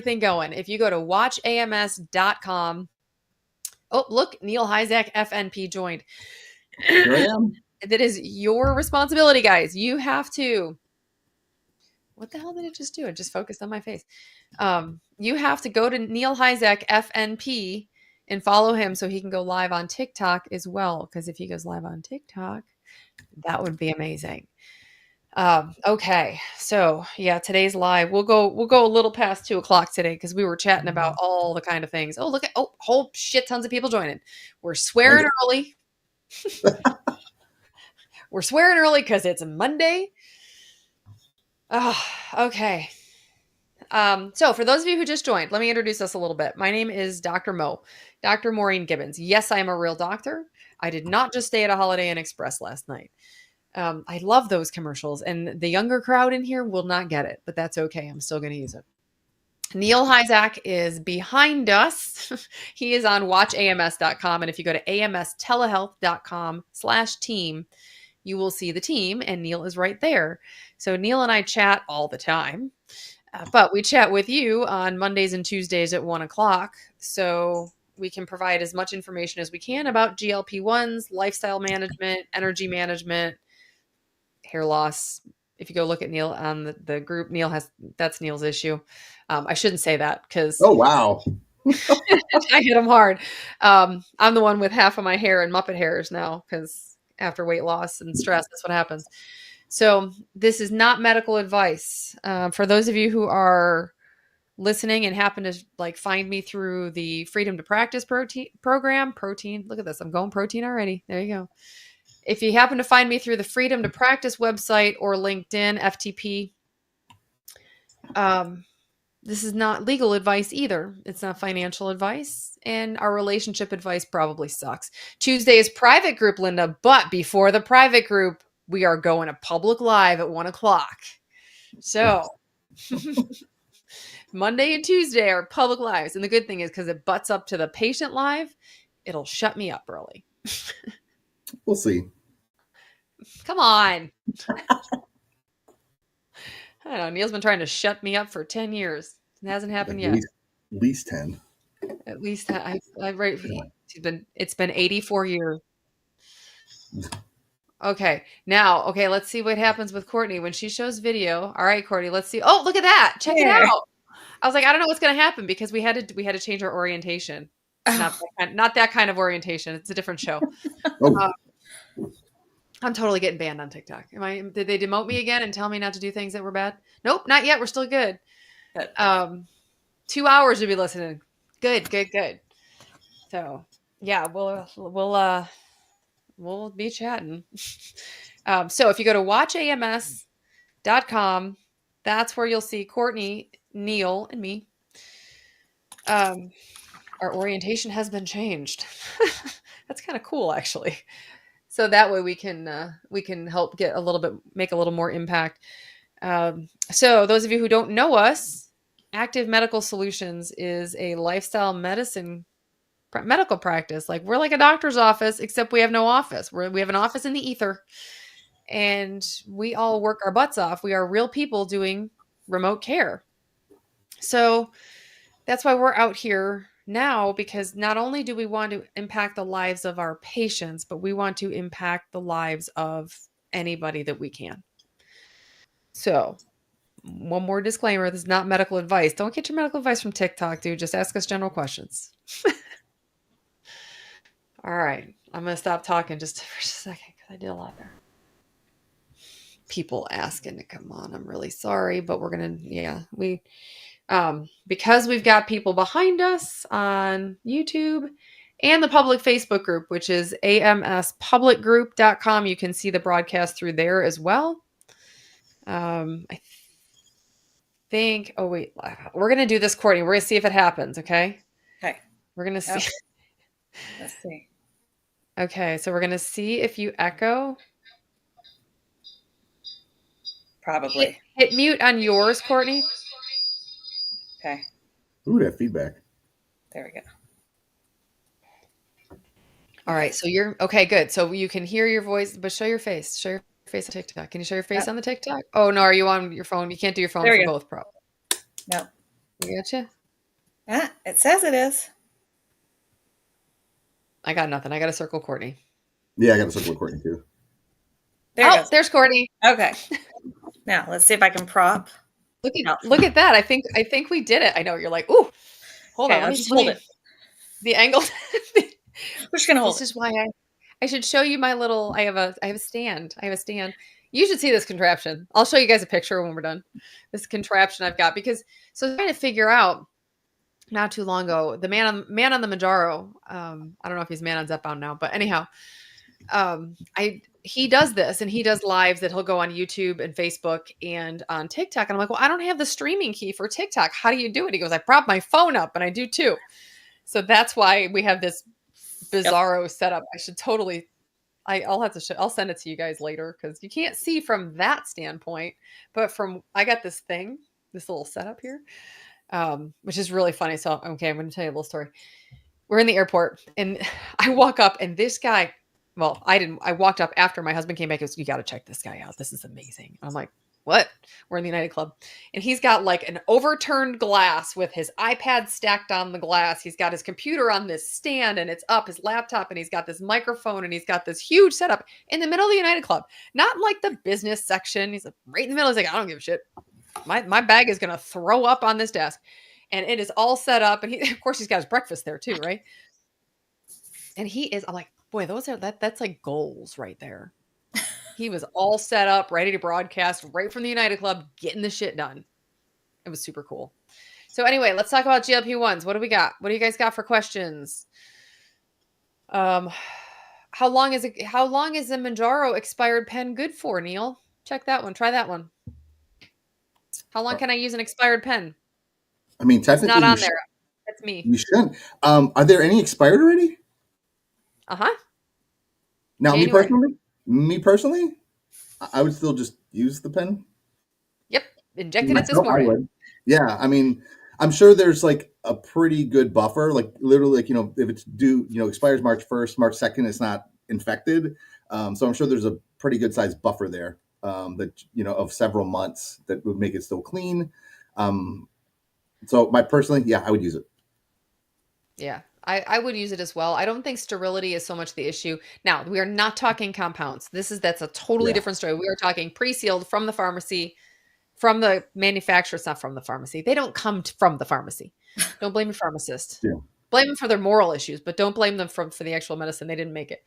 going. If you go to watchams.com. Oh, look, Neil Hyzak, FNP joined. Here I am. That is your responsibility, guys. You have to. What the hell did it just do? It just focused on my face. You have to go to Neil Hyzak, FNP, and follow him so he can go live on TikTok as well. Because if he goes live on TikTok, that would be amazing. Okay, so yeah, today's live. We'll go a little past 2:00 today because we were chatting about all the kind of things. Oh, look at whole shit tons of people joining. We're swearing early. We're swearing early because it's a Monday. Oh, okay. So for those of you who just joined, let me introduce us a little bit. My name is Dr. Moe, Dr. Maureen Gibbons. Yes, I am a real doctor. I did not just stay at a Holiday Inn Express last night. I love those commercials, and the younger crowd in here will not get it, but that's okay. I'm still going to use it. Neil Hyzak is behind us. He is on watchams.com. And if you go to amstelehealth.com/team, you will see the team, and Neil is right there. So Neil and I chat all the time, but we chat with you on Mondays and Tuesdays at 1:00. So we can provide as much information as we can about GLP-1s, lifestyle management, energy management, hair loss. If you go look at Neil on the group, that's Neil's issue. I shouldn't say that because Oh, wow. I hit him hard. I'm the one with half of my hair and Muppet hairs now because after weight loss and stress, that's what happens. So this is not medical advice. For those of you who are listening and happen to find me through the Freedom to Practice program, protein. Look at this. I'm going protein already. There you go. If you happen to find me through the Freedom to Practice website or LinkedIn, FTP, this is not legal advice either. It's not financial advice, and our relationship advice probably sucks. Tuesday is private group, Linda, but before the private group, we are going to public live at 1:00. So Monday and Tuesday are public lives, and the good thing is because it butts up to the patient live, it'll shut me up early. We'll see. Come on. I don't know. Neil's been trying to shut me up for 10 years. It hasn't happened yet. At least 10. At least it's been 84 years. Okay. Now, let's see what happens with Courtney when she shows video. All right, Courtney, let's see. Oh, look at that. Check it out. I was like, I don't know what's going to happen because we had to change our orientation. Not that kind of orientation. It's a different show. I'm totally getting banned on TikTok. Did they demote me again and tell me not to do things that were bad? Nope, not yet. We're still good. 2 hours to be listening. Good. So yeah, we'll be chatting. So if you go to watchams.com, that's where you'll see Courtney, Neil, and me. Our orientation has been changed. That's kind of cool, actually. So that way we can help make a little more impact. So those of you who don't know us, Active Medical Solutions is a lifestyle medicine medical practice. We're like a doctor's office, except we have no office. We have an office in the ether, and we all work our butts off. We are real people doing remote care. So that's why we're out here now, because not only do we want to impact the lives of our patients, but we want to impact the lives of anybody that we can. So one more disclaimer, this is not medical advice. Don't get your medical advice from TikTok, dude. Just ask us general questions. All right. I'm going to stop talking just for a second because I did a lot there. People asking to come on. I'm really sorry, but we're going to, because we've got people behind us on YouTube and the public Facebook group, which is amspublicgroup.com. You can see the broadcast through there as well. I think, we're going to do this, Courtney. We're going to see if it happens. Okay. We're going to see. Let's see. Okay. So we're going to see if you echo. Probably. Hit mute on yours, Courtney. Okay. Ooh, that feedback. There we go. All right. So you're okay. Good. So you can hear your voice, but show your face. Show your face on TikTok. Can you show your face on the TikTok? Oh no, are you on your phone? You can't do your phone for both, probably. No. You gotcha? Ah, it says it is. I got nothing. I got to circle Courtney. Yeah, I got to circle with Courtney too. There it Oh, goes. there's Courtney. Okay. Now let's see if I can prop out Look from. at that. I think we did it. I know you're like, ooh, hold Okay, on. Let I'll me just hold see it. the angle. We're just gonna hold This it. is why I should show you my little. I have a stand. I have a stand. You should see this contraption. I'll show you guys a picture when we're done. This contraption I've got because so I was trying to figure out not too long ago the man on the Manjaro. I don't know if he's man on Zepbound now, but anyhow, I he does this and he does lives that he'll go on YouTube and Facebook and on TikTok. And I'm like, well, I don't have the streaming key for TikTok. How do you do it? He goes, I prop my phone up and I do too. So that's why we have this Yep. bizarro setup. I should totally. I'll have to. I'll send it to you guys later because you can't see from that standpoint. But from I got this thing, this little setup here, which is really funny. So okay, I'm going to tell you a little story. We're in the airport and I walk up and this guy, well, I didn't, I walked up after my husband came back. He goes, you got to check this guy out. This is amazing. I'm like, what? We're in the United Club. And he's got like an overturned glass with his iPad stacked on the glass. He's got his computer on this stand and it's up, his laptop, and he's got this microphone and he's got this huge setup in the middle of the United Club. Not like the business section. He's like right in the middle. He's like, I don't give a shit. My bag is gonna throw up on this desk. And it is all set up. And he of course he's got his breakfast there too, right? And he is I'm like, boy, that's like goals right there. He was all set up, ready to broadcast right from the United Club, getting the shit done. It was super cool. So anyway, let's talk about GLP-1s. What do we got? What do you guys got for questions? Um how long is the Manjaro expired pen good for, Neil? Check that one. Try that one. How long Uh, can I use an expired pen? I mean, It's not technically, on there. That's me. you shouldn't. Are there any expired already? Uh-huh. Now, January. me personally, I would still just use the pen. Yep. Injected it this Myself, I morning. would. Yeah, I mean, I'm sure there's like a pretty good buffer. Like literally, like if it's due, expires March 1st, March 2nd, it's not infected. So I'm sure there's a pretty good sized buffer there that of several months that would make it still clean. Um, so my personally, yeah, I would use it. Yeah, I would use it as well. I don't think sterility is so much the issue. Now, we are not talking compounds. That's a totally Yeah, different story. We are talking pre-sealed from the pharmacy, from the manufacturer. It's not from the pharmacy. They don't come from the pharmacy. Don't blame your pharmacist. yeah. Blame them for their moral issues, but don't blame them for the actual medicine. They didn't make it.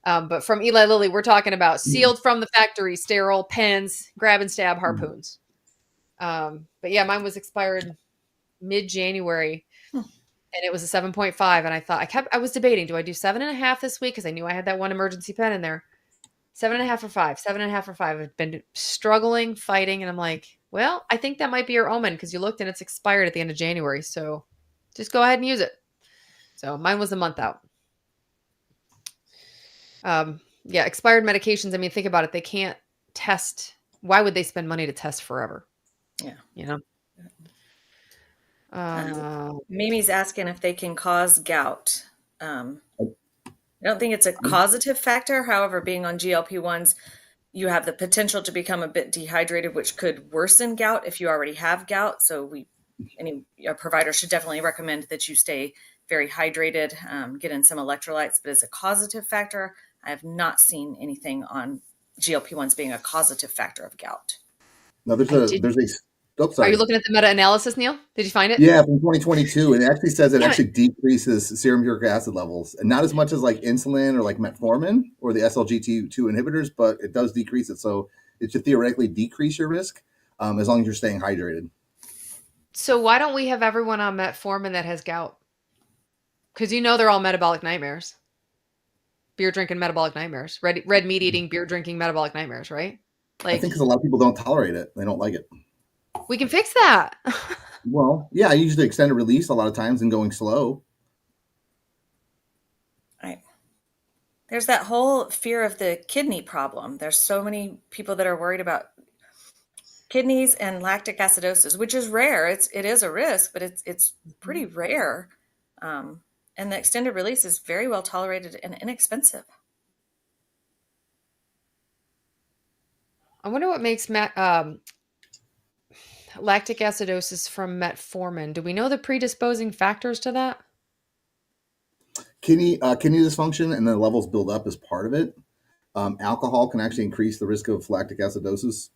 But from Eli Lilly, we're talking about Mm. sealed from the factory, sterile pens, grab and stab harpoons. But yeah, mine was expired mid-January Hmm. and it was a 7.5. And I was debating, do I do 7.5 this week? Because I knew I had that one emergency pen in there. 7.5 or five, 7.5 or five. I've been struggling, fighting. And I'm like, well, I think that might be your omen because you looked and it's expired at the end of January. So just go ahead and use it. So mine was a month out. Yeah, expired medications. I mean, think about it. They can't test. Why would they spend money to test forever? Yeah. You know? Um, Uh, Mimi's asking if they can cause gout. I- I don't think it's a causative factor. However, being on GLP-1s, you have the potential to become a bit dehydrated, which could worsen gout if you already have gout. So any provider should definitely recommend that you stay very hydrated, get in some electrolytes. But as a causative factor, I have not seen anything on GLP-1s being a causative factor of gout. Now there's I a did. there's a oh Are you sorry. looking at the meta-analysis, Neil? Did you find it? Yeah, from 2022, and it actually says it Damn it. actually decreases serum uric acid levels, and not as much as like insulin or like metformin or the SLGT2 inhibitors, but it does decrease it. So it should theoretically decrease your risk as long as you're staying hydrated. So why don't we have everyone on metformin that has gout? Because they're all metabolic nightmares. Beer drinking metabolic nightmares. Red meat eating, beer drinking metabolic nightmares, right? I Like think because a lot of people don't tolerate it, they don't like it. we can fix that. Well, yeah, I usually extended release a lot of times and going slow. Right. There's that whole fear of the kidney problem. There's so many people that are worried about kidneys and lactic acidosis, which is rare. It is a risk, but it's pretty rare. Um, and the extended release is very well tolerated and inexpensive. I wonder what makes lactic acidosis from metformin. Do we know the predisposing factors to that? Kidney dysfunction and the levels build up as part of it. Alcohol can actually increase the risk of lactic acidosis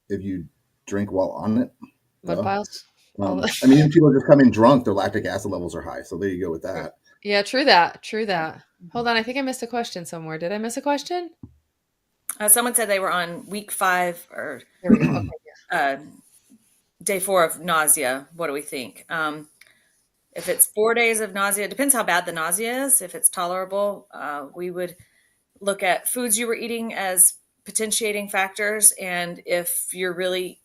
if you drink while on it. Mud Duh. piles? All the I mean, even people just come in drunk, their lactic acid levels are high. So there you go with True. that. Yeah, true that. True that. Hold on, I think I missed a question somewhere. Did I miss a question? Someone said they were on week 5 or There we go. Okay. uh, day 4 of nausea. What do we think? If it's 4 days of nausea, it depends how bad the nausea is. If it's tolerable, we would look at foods you were eating as potentiating factors. And if you're really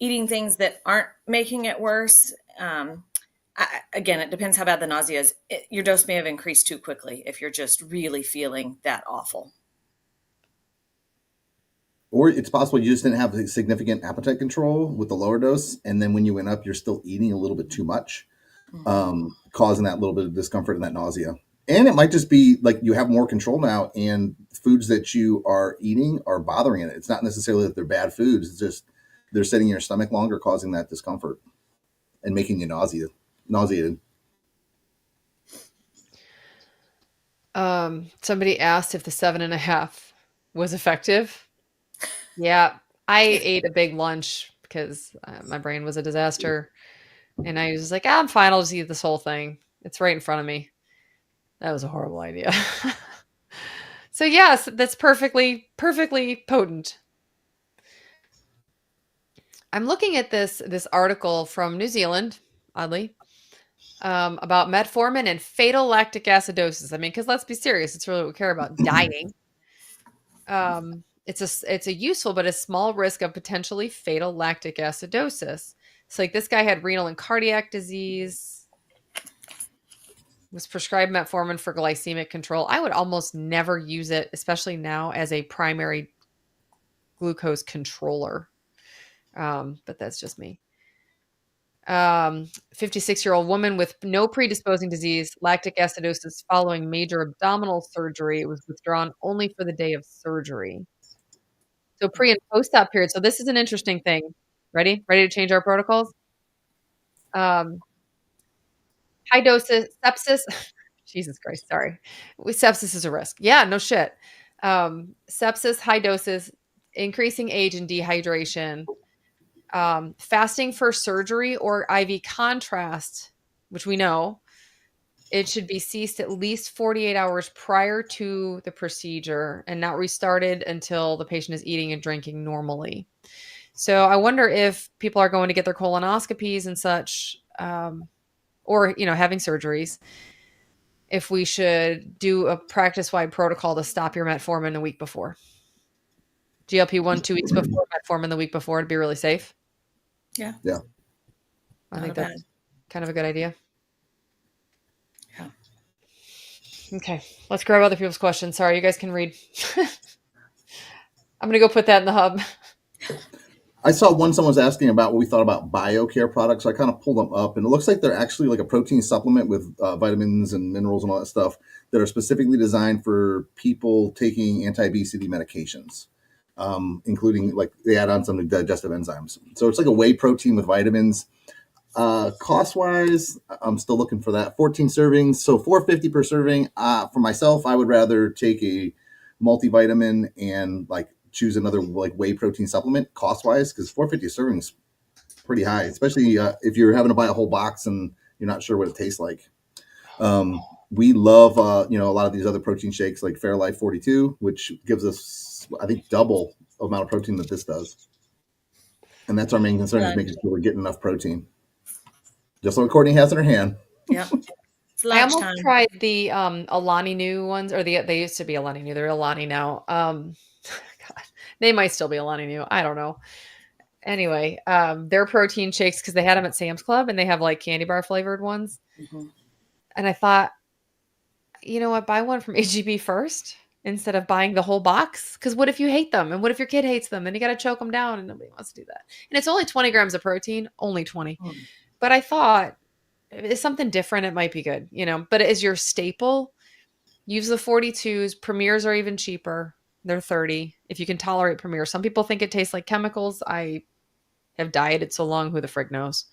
eating things that aren't making it worse, again, it depends how bad the nausea is. Your dose may have increased too quickly if you're just really feeling that awful. Or it's possible you just didn't have significant appetite control with the lower dose. And then when you went up, you're still eating a little bit too much, Mm-hmm. causing that little bit of discomfort and that nausea. And it might just be like you have more control now, and foods that you are eating are bothering it. It's not necessarily that they're bad foods. It's just they're sitting in your stomach longer, causing that discomfort and making you nauseated. Somebody asked if the 7.5 was effective. Yeah, I ate a big lunch because my brain was a disaster, and I was just like, I'm fine. I'll just eat this whole thing. It's right in front of me. That was a horrible idea. So yes, that's perfectly potent. I'm looking at this article from New Zealand, oddly, about metformin and fatal lactic acidosis. I mean, because let's be serious, it's really what we care about: dying. It's a useful but a small risk of potentially fatal lactic acidosis. So, like this guy had renal and cardiac disease. Was prescribed metformin for glycemic control. I would almost never use it, especially now as a primary glucose controller. But that's just me. 56-year-old woman with no predisposing disease, lactic acidosis following major abdominal surgery. It was withdrawn only for the day of surgery. So pre and post-op period. So this is an interesting thing. Ready? Ready to change our protocols? Um, high doses sepsis. Jesus Christ, sorry. Sepsis is a risk. Yeah, no shit. Sepsis, high doses, increasing age and dehydration, fasting for surgery or IV contrast, which we know it should be ceased at least 48 hours prior to the procedure and not restarted until the patient is eating and drinking normally. So I wonder if people are going to get their colonoscopies and such, or having surgeries, if we should do a practice-wide protocol to stop your metformin the week before. GLP-1 2 weeks before, metformin the week before to be really safe. Yeah, Yeah. I not think a bad. that's kind of a good idea. Yeah. Okay, let's grab other people's questions. Sorry, you guys can read. I'm gonna go put that in the hub. I saw one someone was asking about what we thought about BioCare products. So I kind of pulled them up, and it looks like they're actually like a protein supplement with vitamins and minerals and all that stuff that are specifically designed for people taking anti-obesity medications, including like they add on some digestive enzymes. So it's like a whey protein with vitamins. Cost wise, I'm still looking for that. 14 servings, so 450 per serving. For myself, I would rather take a multivitamin and like choose another like whey protein supplement cost wise, because 450 servings pretty high, especially if you're having to buy a whole box and you're not sure what it tastes like. We love a lot of these other protein shakes like Fairlife 42, which gives us I think double amount of protein that this does, and that's our main concern is making sure we're getting enough protein. Just like Courtney has in her hand. Yep. It's I almost lunchtime. tried the Alani Nu ones, or they used to be Alani Nu. They're Alani now. God, they might still be Alani Nu. I don't know. Anyway, they're protein shakes because they had them at Sam's Club and they have like candy bar flavored ones. Mm-hmm. And I thought, you know what, buy one from HEB first instead of buying the whole box. Because what if you hate them? And what if your kid hates them? And you got to choke them down and nobody wants to do that. And it's only 20 grams of protein, only 20. But I thought if it's something different, it might be good, But as your staple, use the 42s. Premiers are even cheaper. They're 30 if you can tolerate Premier. Some people think it tastes like chemicals. I have dieted so long. Who the frig knows?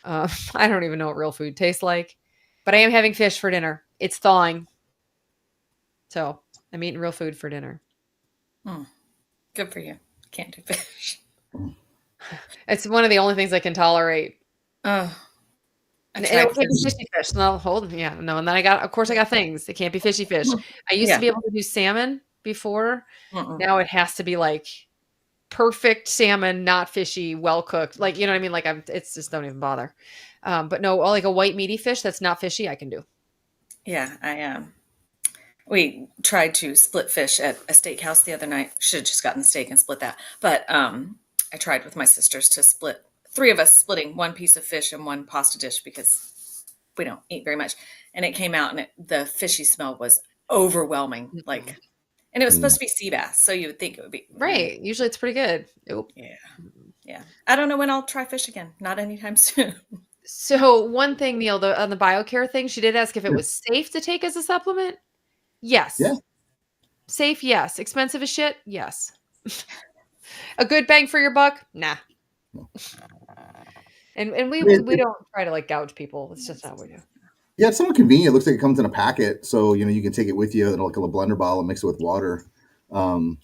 I don't even know what real food tastes like. But I am having fish for dinner. It's thawing. So I'm eating real food for dinner. Hmm. Good for you. Can't do fish. It's one of the only things I can tolerate. Oh, I And it tried can't be fish. fishy fish. No, hold yeah, no, and then of course, I got things. It can't be fishy fish. I used to Yeah. be able to do salmon before. Mm-mm. Now it has to be, like, perfect salmon, not fishy, well cooked. Like, you know what I mean? Like, it's just don't even bother. But no, like a white meaty fish that's not fishy, I can do. Yeah, we tried to split fish at a steakhouse the other night. Should have just gotten the steak and split that. But I tried with my sisters to split, three of us splitting one piece of fish and one pasta dish because we don't eat very much. And it came out and the fishy smell was overwhelming. Mm-mm. Like, and it was supposed Mm. to be sea bass. So you would think it would be, Right. Usually it's pretty good. Nope. yeah, Mm-mm. yeah. I don't know when I'll try fish again. Not anytime soon. So one thing, Neil, on the BioCare thing, she did ask if it Yeah. was safe to take as a supplement. Yeah. Yes. Safe, yes. Expensive as shit, yes. A good bang for your buck, nah. And we I mean, we don't try to, like, gouge people. It's just not what we do. yeah, it's somewhat convenient. It looks like it comes in a packet, so you can take it with you in like a little blender bottle and mix it with water. Um,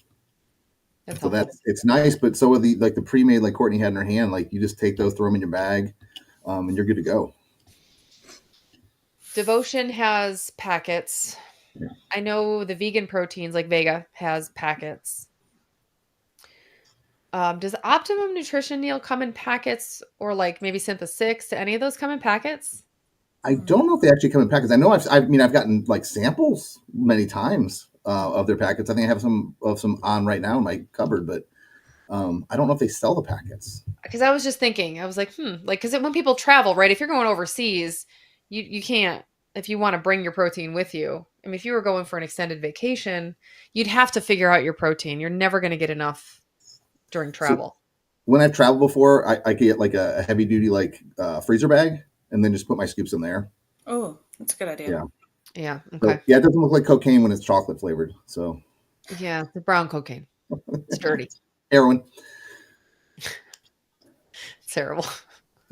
That's so helpful. it's nice. But so are the pre-made like Courtney had in her hand. Like you just take those, throw them in your bag, and you're good to go. Devotion has packets. Yeah. I know the vegan proteins, like Vega, has packets. Does Optimum Nutrition, Neil, come in packets, or like maybe Syntha 6? Do any of those come in packets? I don't know if they actually come in packets. I know I've gotten like samples many times of their packets. I think I have some on right now in my cupboard, but I don't know if they sell the packets. Because I was just thinking, I was like, like, because when people travel, right? If you're going overseas, you can't, if you want to bring your protein with you. I mean, if you were going for an extended vacation, you'd have to figure out your protein. You're never going to get enough during So travel. when I've traveled before, I get like a heavy duty like freezer bag, and then just put my scoops in there. Oh, that's a good idea. Yeah. Yeah. So Okay. yeah, it doesn't look like cocaine when it's chocolate flavored. So Yeah. The brown cocaine. It's dirty. heroin. It's terrible.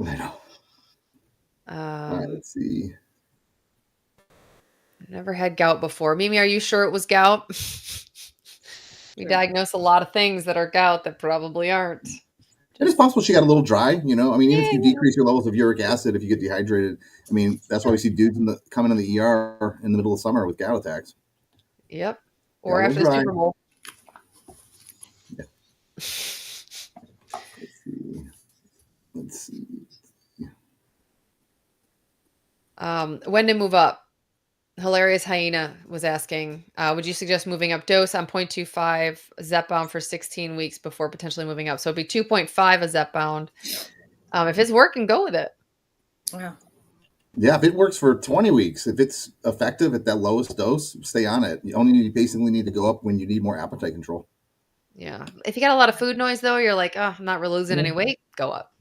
I know. All right, Um, let's see. Never had gout before. Mimi, are you sure it was gout? We Sure. diagnose a lot of things that are gout that probably aren't. It is Just possible she got a little dry. I mean, even if yeah, you decrease your levels of uric acid, if you get dehydrated, I mean, that's why we see dudes coming in the ER in the middle of summer with gout attacks. yep. Got Or a little after the dry. Super Bowl. Yeah, let's see. Let's see. When to move up? Hilarious Hyena was asking, would you suggest moving up dose on 0.25 Zepbound for 16 weeks before potentially moving up? So it'd be 2.5 a Zepbound. If it's working, go with it. Wow. Yeah, if it works for 20 weeks, if it's effective at that lowest dose, stay on it. You basically need to go up when you need more appetite control. Yeah. If you got a lot of food noise though, you're like, oh, I'm not really losing Yeah. any weight, go up.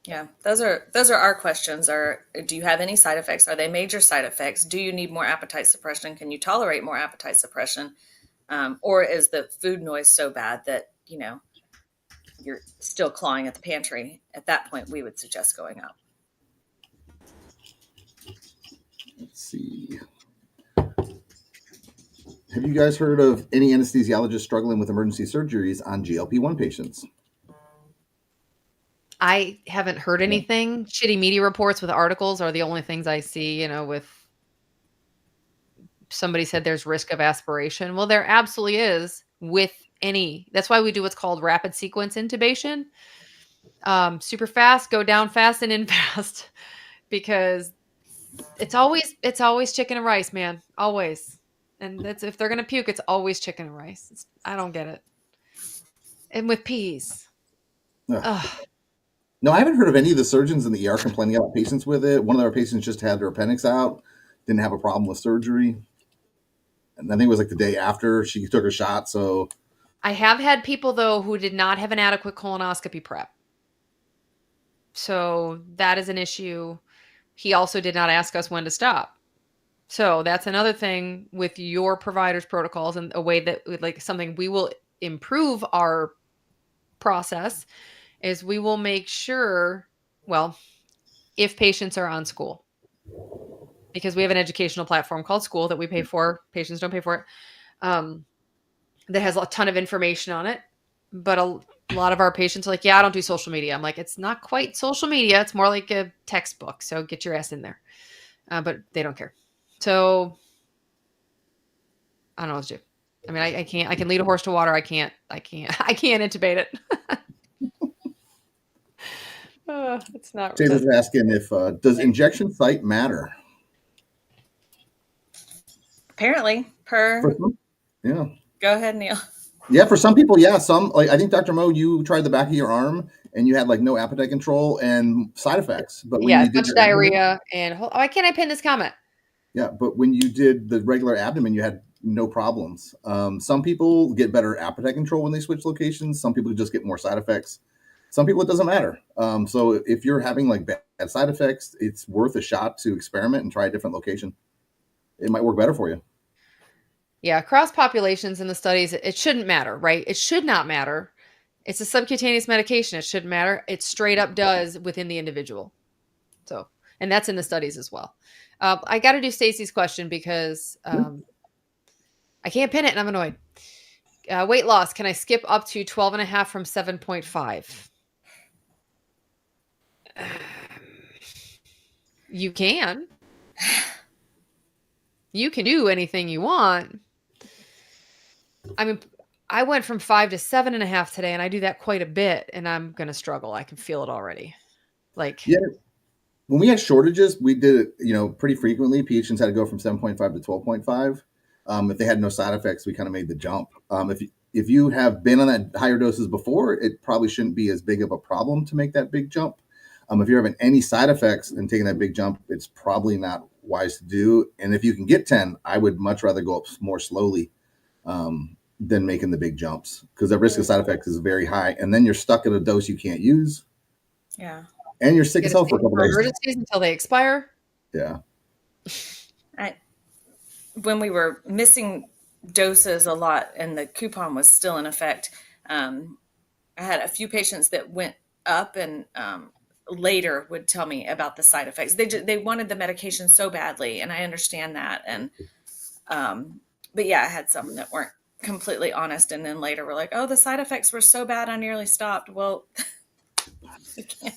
Yeah, those are our questions. Do you have any side effects? Are they major side effects? Do you need more appetite suppression? Can you tolerate more appetite suppression? Or is the food noise so bad that you're still clawing at the pantry? At that point, we would suggest going up. Let's see. Have you guys heard of any anesthesiologists struggling with emergency surgeries on GLP-1 patients? I haven't heard Yeah. anything. Shitty media reports with articles are the only things I see, with somebody said there's risk of aspiration. Well, there absolutely is with that's why we do what's called rapid sequence intubation. Super fast, go down fast and in fast because it's always chicken and rice, man. Always. And that's if they're gonna puke, it's always chicken and rice. I don't get it. And with peas. Ugh. Ugh. No, I haven't heard of any of the surgeons in the ER complaining about patients with it. One of our patients just had their appendix out, didn't have a problem with surgery. And I think it was like the day after she took her shot. So, I have had people though who did not have an adequate colonoscopy prep. So that is an issue. He also did not ask us when to stop. So that's another thing with your provider's protocols and a way that like something we will improve our process is we will make sure, well, if patients are on school, because we have an educational platform called School that we pay for, patients don't pay for it, that has a ton of information on it. But a lot of our patients are like, yeah, I don't do social media. I'm like, it's not quite social media. It's more like a textbook. So get your ass in there. But they don't care. So I don't know what to do. I mean, I can't. I can lead a horse to water. I can't. I can't. I can't intubate it. It's not. Chase is asking if does injection site matter? Apparently, For some, yeah. go ahead, Neil. Yeah, for some people, yeah. Some like I think Dr. Moe, you tried the back of your arm and you had like no appetite control and side effects. But when Yeah, a you did bunch of your abdomen, diarrhea and why can't I pin this comment? yeah, but when you did the regular abdomen, you had no problems. Some people get better appetite control when they switch locations. Some people just get more side effects. Some people it doesn't matter. So if you're having like bad side effects, it's worth a shot to experiment and try a different location. It might work better for you. Yeah, across populations in the studies, it shouldn't matter, right? It should not matter. It's a subcutaneous medication. It shouldn't matter. It straight up does within the individual. So, and that's in the studies as well. I got to do Stacy's question because I can't pin it and I'm annoyed. Weight loss. Can I skip up to 12 and a half from 7.5? You can. You can do anything you want. I mean, I went from 5 to 7.5 today, and I do that quite a bit, and I'm going to struggle. I can feel it already. Like, Yeah, when we had shortages, we did it, pretty frequently. Patients had to go from 7.5 to 12.5. If they had no side effects, we kind of made the jump. If you have been on that higher doses before, it probably shouldn't be as big of a problem to make that big jump. If you're having any side effects and taking that big jump, it's probably not wise to do. And if you can get 10, I would much rather go up more slowly than making the big jumps because the risk of side effects is very high. And then you're stuck at a dose you can't use. Yeah. And you're sick you as got to hell for save a them couple for days. emergencies until they expire. Yeah. I, when we were missing doses a lot and the coupon was still in effect, I had a few patients that went up and later would tell me about the side effects. They wanted the medication so badly, and I understand that. And but yeah, I had some that weren't completely honest, and then later were like, "Oh, the side effects were so bad, I nearly stopped." Well, we can't.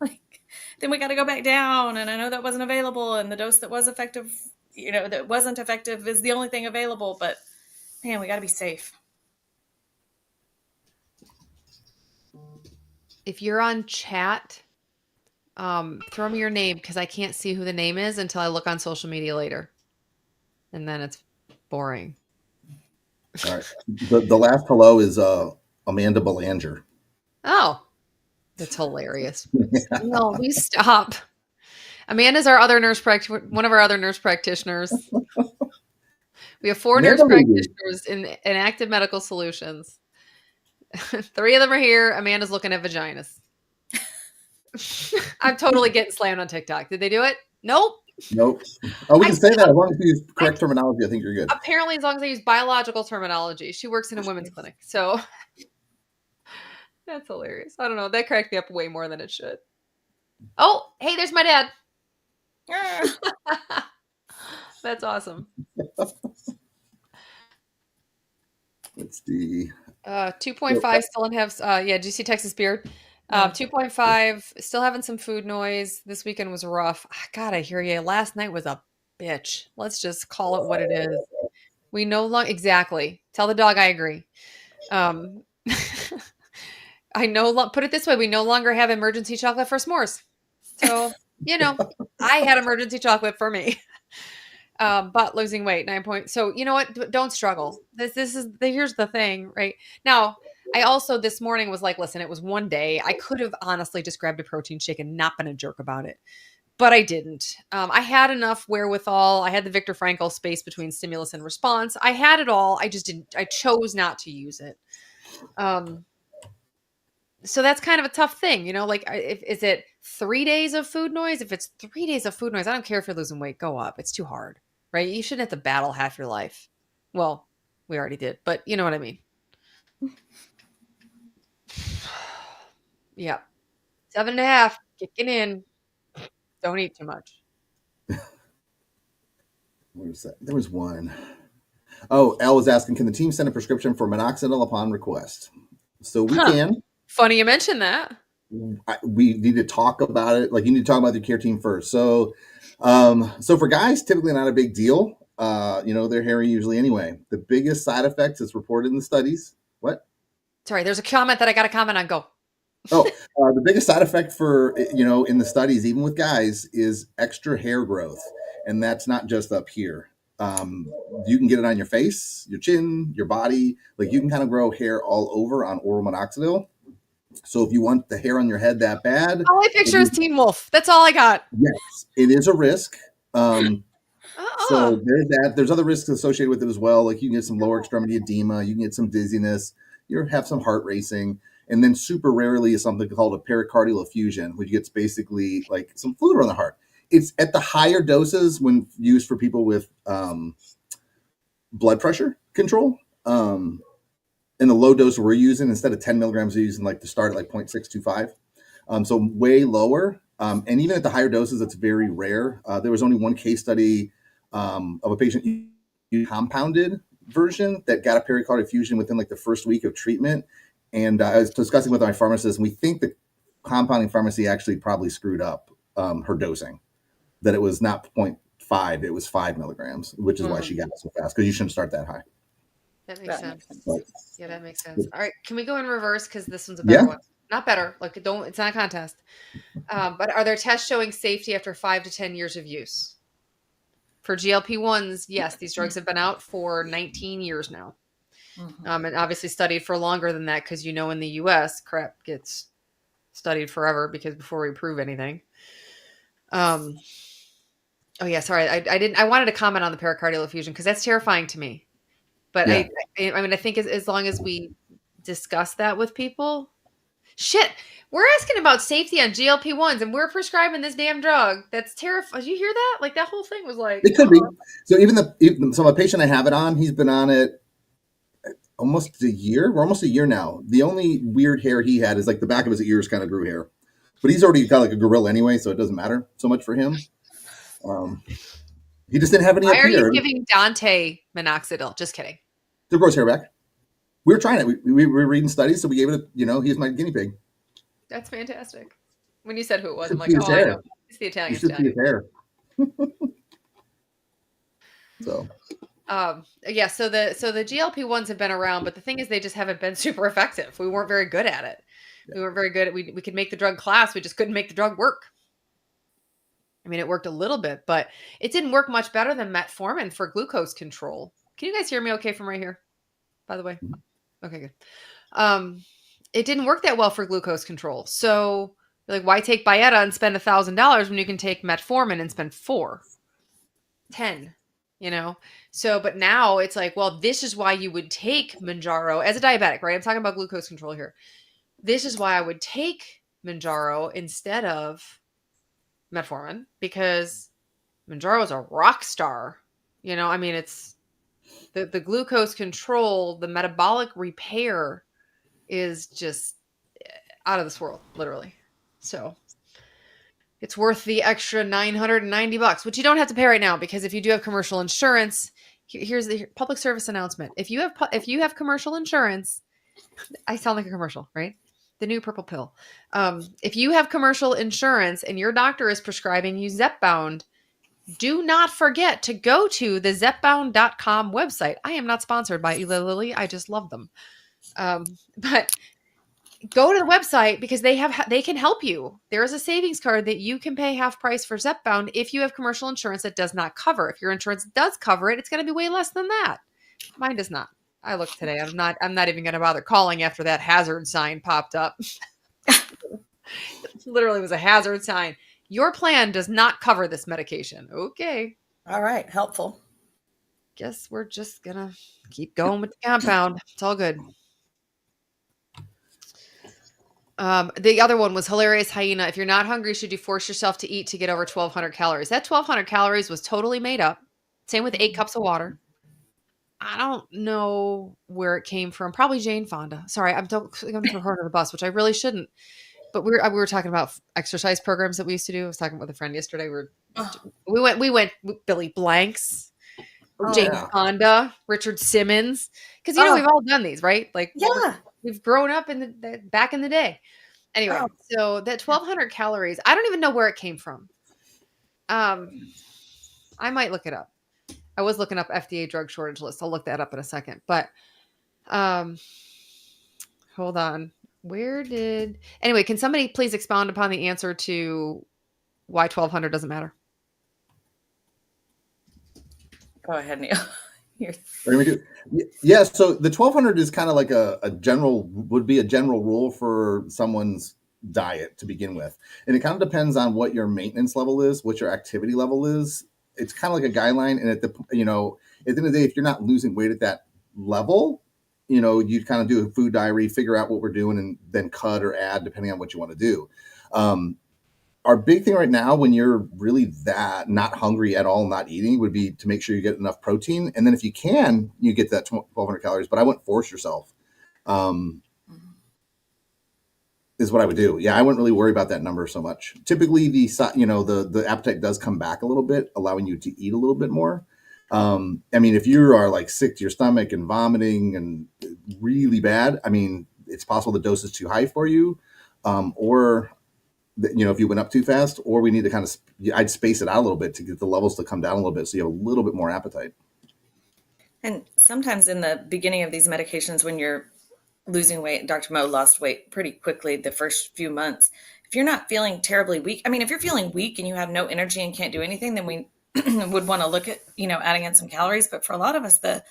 Like, then we got to go back down, and I know that wasn't available, and the dose that was effective, that wasn't effective is the only thing available. But man, we got to be safe. If you're on chat, throw me your name because I can't see who the name is until I look on social media later. And then it's boring. All right. The last hello is Amanda Belanger. Oh, that's hilarious. No, we stop. Amanda's our other one of our other nurse practitioners. We have 4 nurse Amanda lady. practitioners in active medical solutions. 3 of them are here. Amanda's looking at vaginas. I'm totally getting slammed on TikTok. Did they do it? Nope. Nope. Oh, we I can say see. that as long as you use correct terminology. I think you're good. Apparently, as long as I use biological terminology. She works in a women's clinic, so that's hilarious. I don't know. That cracked me up way more than it should. Oh, hey, there's my dad. That's awesome. Let's see. 2.5 still have. Yeah, did you see Texas Beard? 2.5 still having some food noise. This weekend was rough. God, I hear you. Last night was a bitch. Let's just call it what it is. We no longer exactly tell the dog I agree. Um, put it this way: we no longer have emergency chocolate for s'mores. So I had emergency chocolate for me. But losing weight 9 points. So you know what? Don't struggle. Here's the thing, right? Now, I also this morning was like, listen, it was one day. I could have honestly just grabbed a protein shake and not been a jerk about it, but I didn't. I had enough wherewithal. I had the Viktor Frankl space between stimulus and response. I had it all. I just didn't. I chose not to use it. So that's kind of a tough thing, like is it 3 days of food noise? If it's 3 days of food noise, I don't care if you're losing weight, go up. It's too hard, right? You shouldn't have to battle half your life. Well, we already did, but you know what I mean. Yep. 7.5, kicking in. Don't eat too much. Where was that? There was one. Oh, Al was asking, can the team send a prescription for minoxidil upon request? So we Huh. can. Funny you mentioned that. We need to talk about it. Like you need to talk about the care team first. So for guys, typically not a big deal. They're hairy usually anyway. The biggest side effects is reported in the studies. What? Sorry, there's a comment that I got to comment on. Go. Oh, the biggest side effect for in the studies, even with guys, is extra hair growth, and that's not just up here. Um, you can get it on your face, your chin, your body. Like you can kind of grow hair all over on oral minoxidil. So if you want the hair on your head that bad, All I it picture is is, Teen Wolf. That's all I got. yes, it is a risk. Um, Uh-uh. so there's that. There's other risks associated with it as well. Like you can get some lower extremity edema, you can get some dizziness, you have some heart racing, and then super rarely is something called a pericardial effusion, which gets basically like some fluid around the heart. It's at the higher doses when used for people with blood pressure control. In the low dose we're using, instead of 10 milligrams, we're using like to start at like 0.625. So way lower. And even at the higher doses, it's very rare. There was only one case study of a patient using compounded version that got a pericardial effusion within like the first week of treatment. And I was discussing with my pharmacist, and we think the compounding pharmacy actually probably screwed up her dosing, that it was not 0.5, it was 5 milligrams, which is why she got it so fast, because you shouldn't start that high. That makes That makes sense. sense. But, Yeah, that makes sense. All right, can we go in reverse because this one's a better yeah, one? Not better. Like don't. It's not a contest. But are there tests showing safety after 5 to 10 years of use for GLP-1s? Yes, these drugs have been out for 19 years now, and obviously studied for longer than that because in the U.S. crap gets studied forever because before we approve anything. Um. Oh yeah, sorry. I didn't. I wanted to comment on the pericardial effusion because that's terrifying to me. But yeah. I mean, I think as long as we discuss that with people, shit, we're asking about safety on GLP-1s and we're prescribing this damn drug. That's terrifying. Did you hear that? Like that whole thing was like, It could be. So so my patient I have it on, he's been on it almost a year. We're almost a year now. The only weird hair he had is like the back of his ears kind of grew hair, but he's already kind of like a gorilla anyway, so it doesn't matter so much for him. Um, he just didn't have any why up are you here. giving Dante minoxidil? Just kidding. To grow his hair back. We were trying it. We were reading studies, so we gave it. He's my guinea pig. That's fantastic. When you said who it You was, I'm should like, see his oh, I know. hair. It's the You Italian should see his stallion. hair. So Yeah, so the GLP-1s have been around, but the thing is they just haven't been super effective. We weren't very good at it. yeah. We weren't very good at we could make the drug class, we just couldn't make the drug work. I mean, it worked a little bit, but it didn't work much better than metformin for glucose control. Can you guys hear me okay from right here? By the way. Okay, good. Um it didn't work that well for glucose control. So, like why take Byetta and spend $1,000 when you can take metformin and spend 10, so but now it's like, well, this is why you would take Manjaro as a diabetic, right? I'm talking about glucose control here. This is why I would take Manjaro instead of metformin because Manjaro is a rock star. I mean, it's the glucose control, the metabolic repair is just out of this world, literally. So it's worth the extra $990, which you don't have to pay right now because if you do have commercial insurance, here's the public service announcement. If you have commercial insurance, I sound like a commercial, right? The new purple pill. If you have commercial insurance and your doctor is prescribing you Zepbound, do not forget to go to the Zepbound.com website. I am not sponsored by Eli Lilly. I just love them. But go to the website because they can help you. There is a savings card that you can pay half price for Zepbound if you have commercial insurance that does not cover. If your insurance does cover it, it's going to be way less than that. Mine does not. I looked today. I'm not even going to bother calling after that hazard sign popped up. Literally was a hazard sign. Your plan does not cover this medication. Okay. All right, helpful. Guess we're just going to keep going with the compound. It's all good. The other one was hilarious hyena. If you're not hungry, should you force yourself to eat to get over 1,200 calories? That 1,200 calories was totally made up. Same with 8 cups of water. I don't know where it came from. Probably Jane Fonda. Sorry, I'm going to throw her under the bus, which I really shouldn't. But we were talking about exercise programs that we used to do. I was talking with a friend yesterday. Oh, We went with Billy Blanks, Oh Jane yeah. Fonda, Richard Simmons, because oh, we've all done these, right? Like yeah. we've grown up in the back in the day. Oh, Anyway, so that yeah. 1,200 calories, I don't even know where it came from. Um, I might look it up. I was looking up FDA drug shortage list. I'll look that up in a second. But um, hold on. Where did anyway? Can somebody please expound upon the answer to why 1,200 doesn't matter? Go ahead, Neil. You're, What do? Yeah, so the 1200 is kind of like a general would be a general rule for someone's diet to begin with. And it kind of depends on what your maintenance level is, what your activity level is. It's kind of like a guideline. And at the, at the end of the day, if you're not losing weight at that level, you kind of do a food diary, figure out what we're doing, and then cut or add depending on what you want to do. Um, our big thing right now when you're really that not hungry at all, not eating, would be to make sure you get enough protein, and then if you can, you get that 1,200 calories, but I wouldn't force yourself. um, is what I would do. Yeah, I wouldn't really worry about that number so much. Typically the appetite does come back a little bit, allowing you to eat a little bit more. I mean, if you are like sick to your stomach and vomiting and really bad, I mean, it's possible the dose is too high for you. Or if you went up too fast, or we need to kind of, I'd space it out a little bit to get the levels to come down a little bit so you have a little bit more appetite. and sometimes in the beginning of these medications, when you're losing weight, Dr. Moe lost weight pretty quickly the first few months. If you're not feeling terribly weak, I mean, if you're feeling weak and you have no energy and can't do anything, then we would want to look at, adding in some calories. But for a lot of us, the,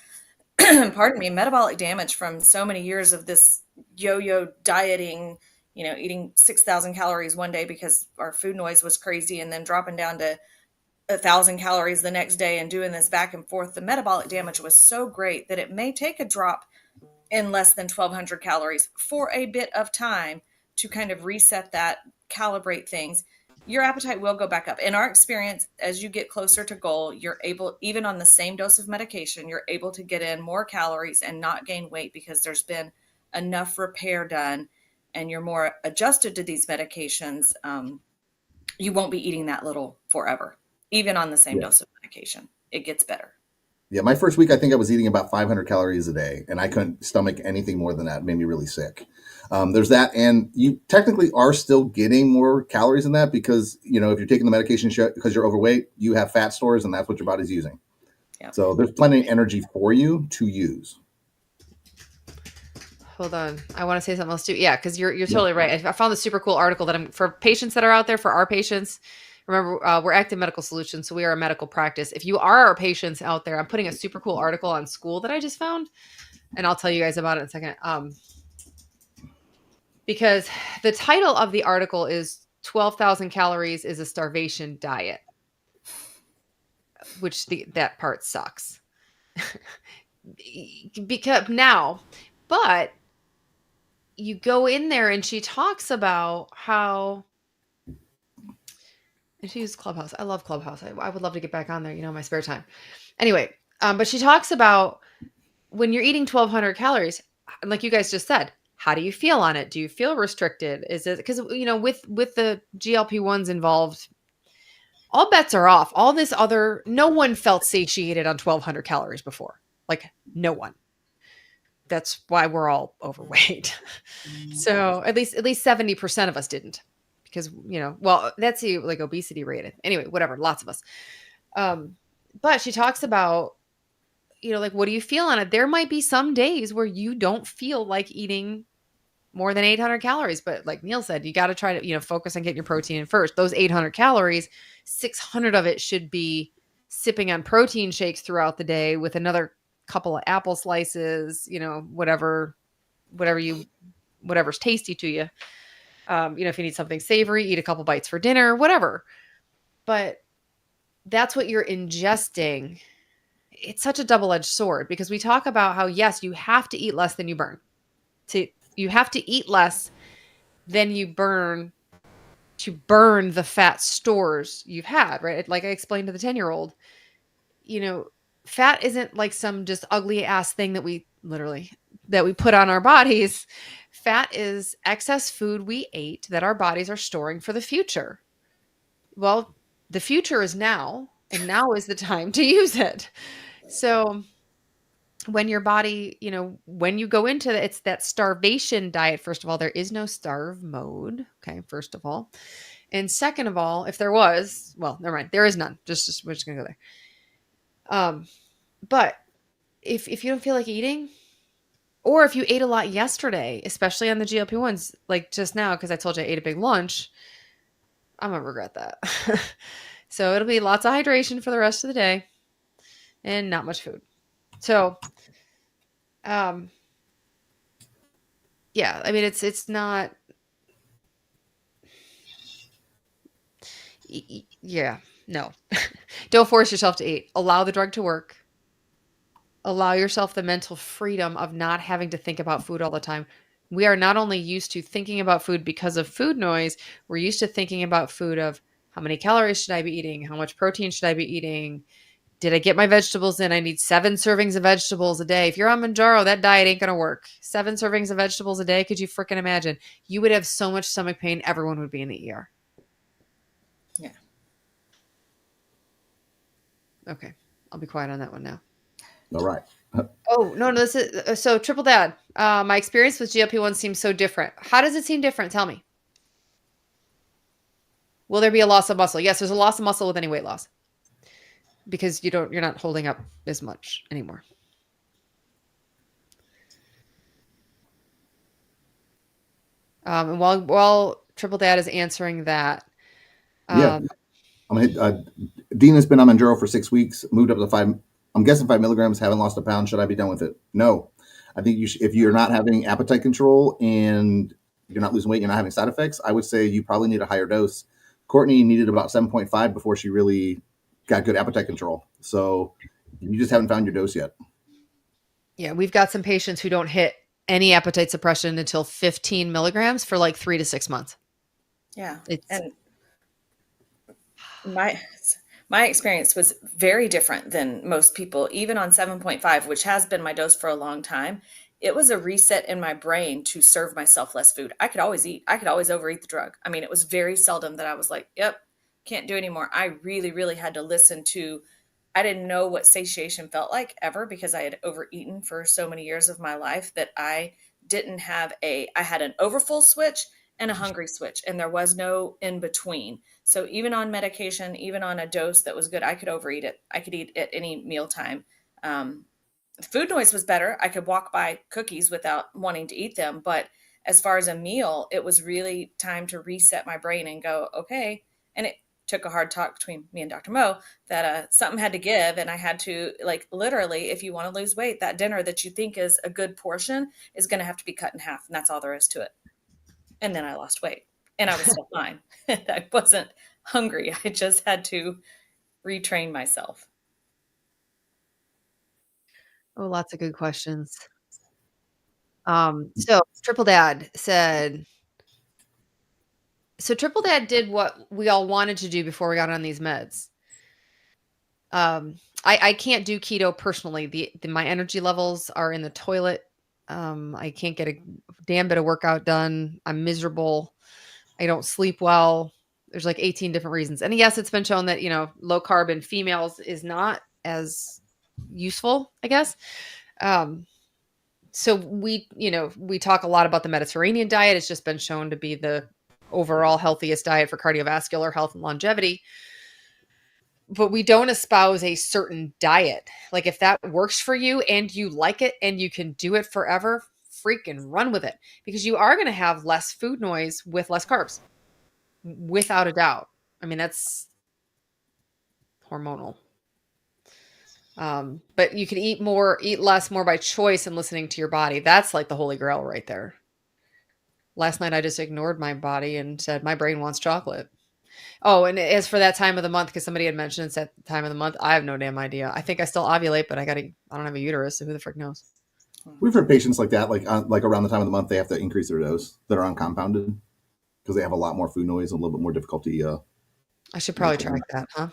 pardon me, metabolic damage from so many years of this yo-yo dieting, eating 6,000 calories one day because our food noise was crazy and then dropping down to 1,000 calories the next day and doing this back and forth. The metabolic damage was so great that it may take a drop in less than 1,200 calories for a bit of time to kind of reset that, calibrate things. Your appetite will go back up. In our experience, as you get closer to goal, you're able, even on the same dose of medication, you're able to get in more calories and not gain weight because there's been enough repair done and you're more adjusted to these medications. You won't be eating that little forever, even on the same Yeah. dose of medication. It gets better. Yeah, my first week, I think I was eating about 500 calories a day, and I couldn't stomach anything more than that. It made me really sick. There's that, and you technically are still getting more calories than that because if you're taking the medication because you're overweight, you have fat stores, and that's what your body's using. Yeah. So there's plenty of energy for you to use. Hold on. I want to say something else too. Yeah, because you're Yeah. totally right. I found this super cool article that I'm for patients that are out there, for our patients. Remember, we're Active Medical Solutions, so we are a medical practice. If you are our patients out there, I'm putting a super cool article on school that I just found, and I'll tell you guys about it in a second. Because the title of the article is 12,000 calories is a starvation diet, which that part sucks. Because now, but you go in there and she talks about how, and she used Clubhouse. I love Clubhouse. I would love to get back on there, in my spare time. Anyway, but she talks about when you're eating 1,200 calories, like you guys just said, how do you feel on it? Do you feel restricted? Is it because with the GLP-1s involved, all bets are off. All this other, no one felt satiated on 1,200 calories before. Like no one. That's why we're all overweight. So at least 70% of us didn't, because well, that's the like obesity rate. Anyway, whatever, lots of us. But she talks about, like, what do you feel on it? There might be some days where you don't feel like eating more than 800 calories, but like Neil said, you got to try to, focus on getting your protein in first. Those 800 calories, 600 of it should be sipping on protein shakes throughout the day with another couple of apple slices, whatever's tasty to you. If you need something savory, eat a couple bites for dinner, whatever. But that's what you're ingesting. It's such a double-edged sword because we talk about how, yes, you have to eat less than you burn. You have to eat less than you burn to burn the fat stores you've had, right? Like I explained to the 10-year-old, fat isn't like some just ugly ass thing that we put on our bodies. fat is excess food we ate that our bodies are storing for the future. Well, the future is now, and now is the time to use it. So, when your body, when you go into it's that starvation diet, first of all, there is no starve mode. Okay, first of all. And second of all, if there was, well, never mind, there is none. Just we're just gonna go there. Um, but if you don't feel like eating, or if you ate a lot yesterday, especially on the GLP ones, like just now, because I told you I ate a big lunch, I'm gonna regret that. So it'll be lots of hydration for the rest of the day and not much food. So, um, yeah, I mean it's not. Yeah, no. Don't force yourself to eat. Allow the drug to work. Allow yourself the mental freedom of not having to think about food all the time. We are not only used to thinking about food because of food noise, we're used to thinking about food of how many calories should I be eating? How much protein should I be eating? Did I get my vegetables in? I need 7 servings of vegetables a day. If you're on Manjaro, that diet ain't going to work. 7 servings of vegetables a day. Could you freaking imagine? You would have so much stomach pain. Everyone would be in the ER. Yeah. Okay. I'll be quiet on that one now. All right. Oh, no, no, this is so triple dad. My experience with GLP-1 seems so different. How does it seem different? Tell me. Will there be a loss of muscle? Yes, there's a loss of muscle with any weight loss because you're not holding up as much anymore. And while triple dad is answering that, Yeah. um, I'm hit, Dean has been on Manjaro for 6 weeks, moved up to 5. I'm guessing 5 milligrams. Haven't lost a pound. Should I be done with it? No. I think you should, if you're not having appetite control and you're not losing weight, you're not having side effects, I would say you probably need a higher dose. Courtney needed about 7.5 before she really got good appetite control. So you just haven't found your dose yet. yeah, we've got some patients who don't hit any appetite suppression until 15 milligrams for like 3 to 6 months. Yeah. It's And my my experience was very different than most people, even on 7.5, which has been my dose for a long time. It was a reset in my brain to serve myself less food. I could always eat. I could always overeat the drug. I mean, it was very seldom that I was like, "Yep, can't do anymore." I really, really had to listen to. I didn't know what satiation felt like ever because I had overeaten for so many years of my life that I didn't have I had an overfull switch and a hungry switch, and there was no in between. So even on medication, even on a dose that was good, I could overeat it. I could eat at any mealtime. Um, Food noise was better. I could walk by cookies without wanting to eat them. But as far as a meal, it was really time to reset my brain and go, okay. And it took a hard talk between me and Dr. Moe that something had to give. And I had to, like, literally, if you want to lose weight, that dinner that you think is a good portion is going to have to be cut in half. And that's all there is to it. And then I lost weight and I was still fine. I wasn't hungry. I just had to retrain myself. oh, lots of good questions. So triple dad said, so triple dad did what we all wanted to do before we got on these meds. I can't do keto personally. My energy levels are in the toilet. I can't get a damn bit of workout done. I'm miserable. I don't sleep well. There's like 18 different reasons. And yes, it's been shown that, low carb in females is not as useful, I guess. Um, so we talk a lot about the Mediterranean diet. It's just been shown to be the overall healthiest diet for cardiovascular health and longevity. But we don't espouse a certain diet. Like if that works for you and you like it and you can do it forever, freaking run with it because you are going to have less food noise with less carbs, without a doubt. I mean, that's hormonal. But you can eat less, more by choice and listening to your body. That's like the holy grail right there. Last night I just ignored my body and said my brain wants chocolate. Oh, and as for that time of the month, because somebody had mentioned it's that time of the month, I have no damn idea. I think I still ovulate, but I don't have a uterus, so who the frick knows? We've heard patients like that, like around the time of the month, they have to increase their dose that are uncompounded because they have a lot more food noise and a little bit more difficulty. I should probably track that, huh?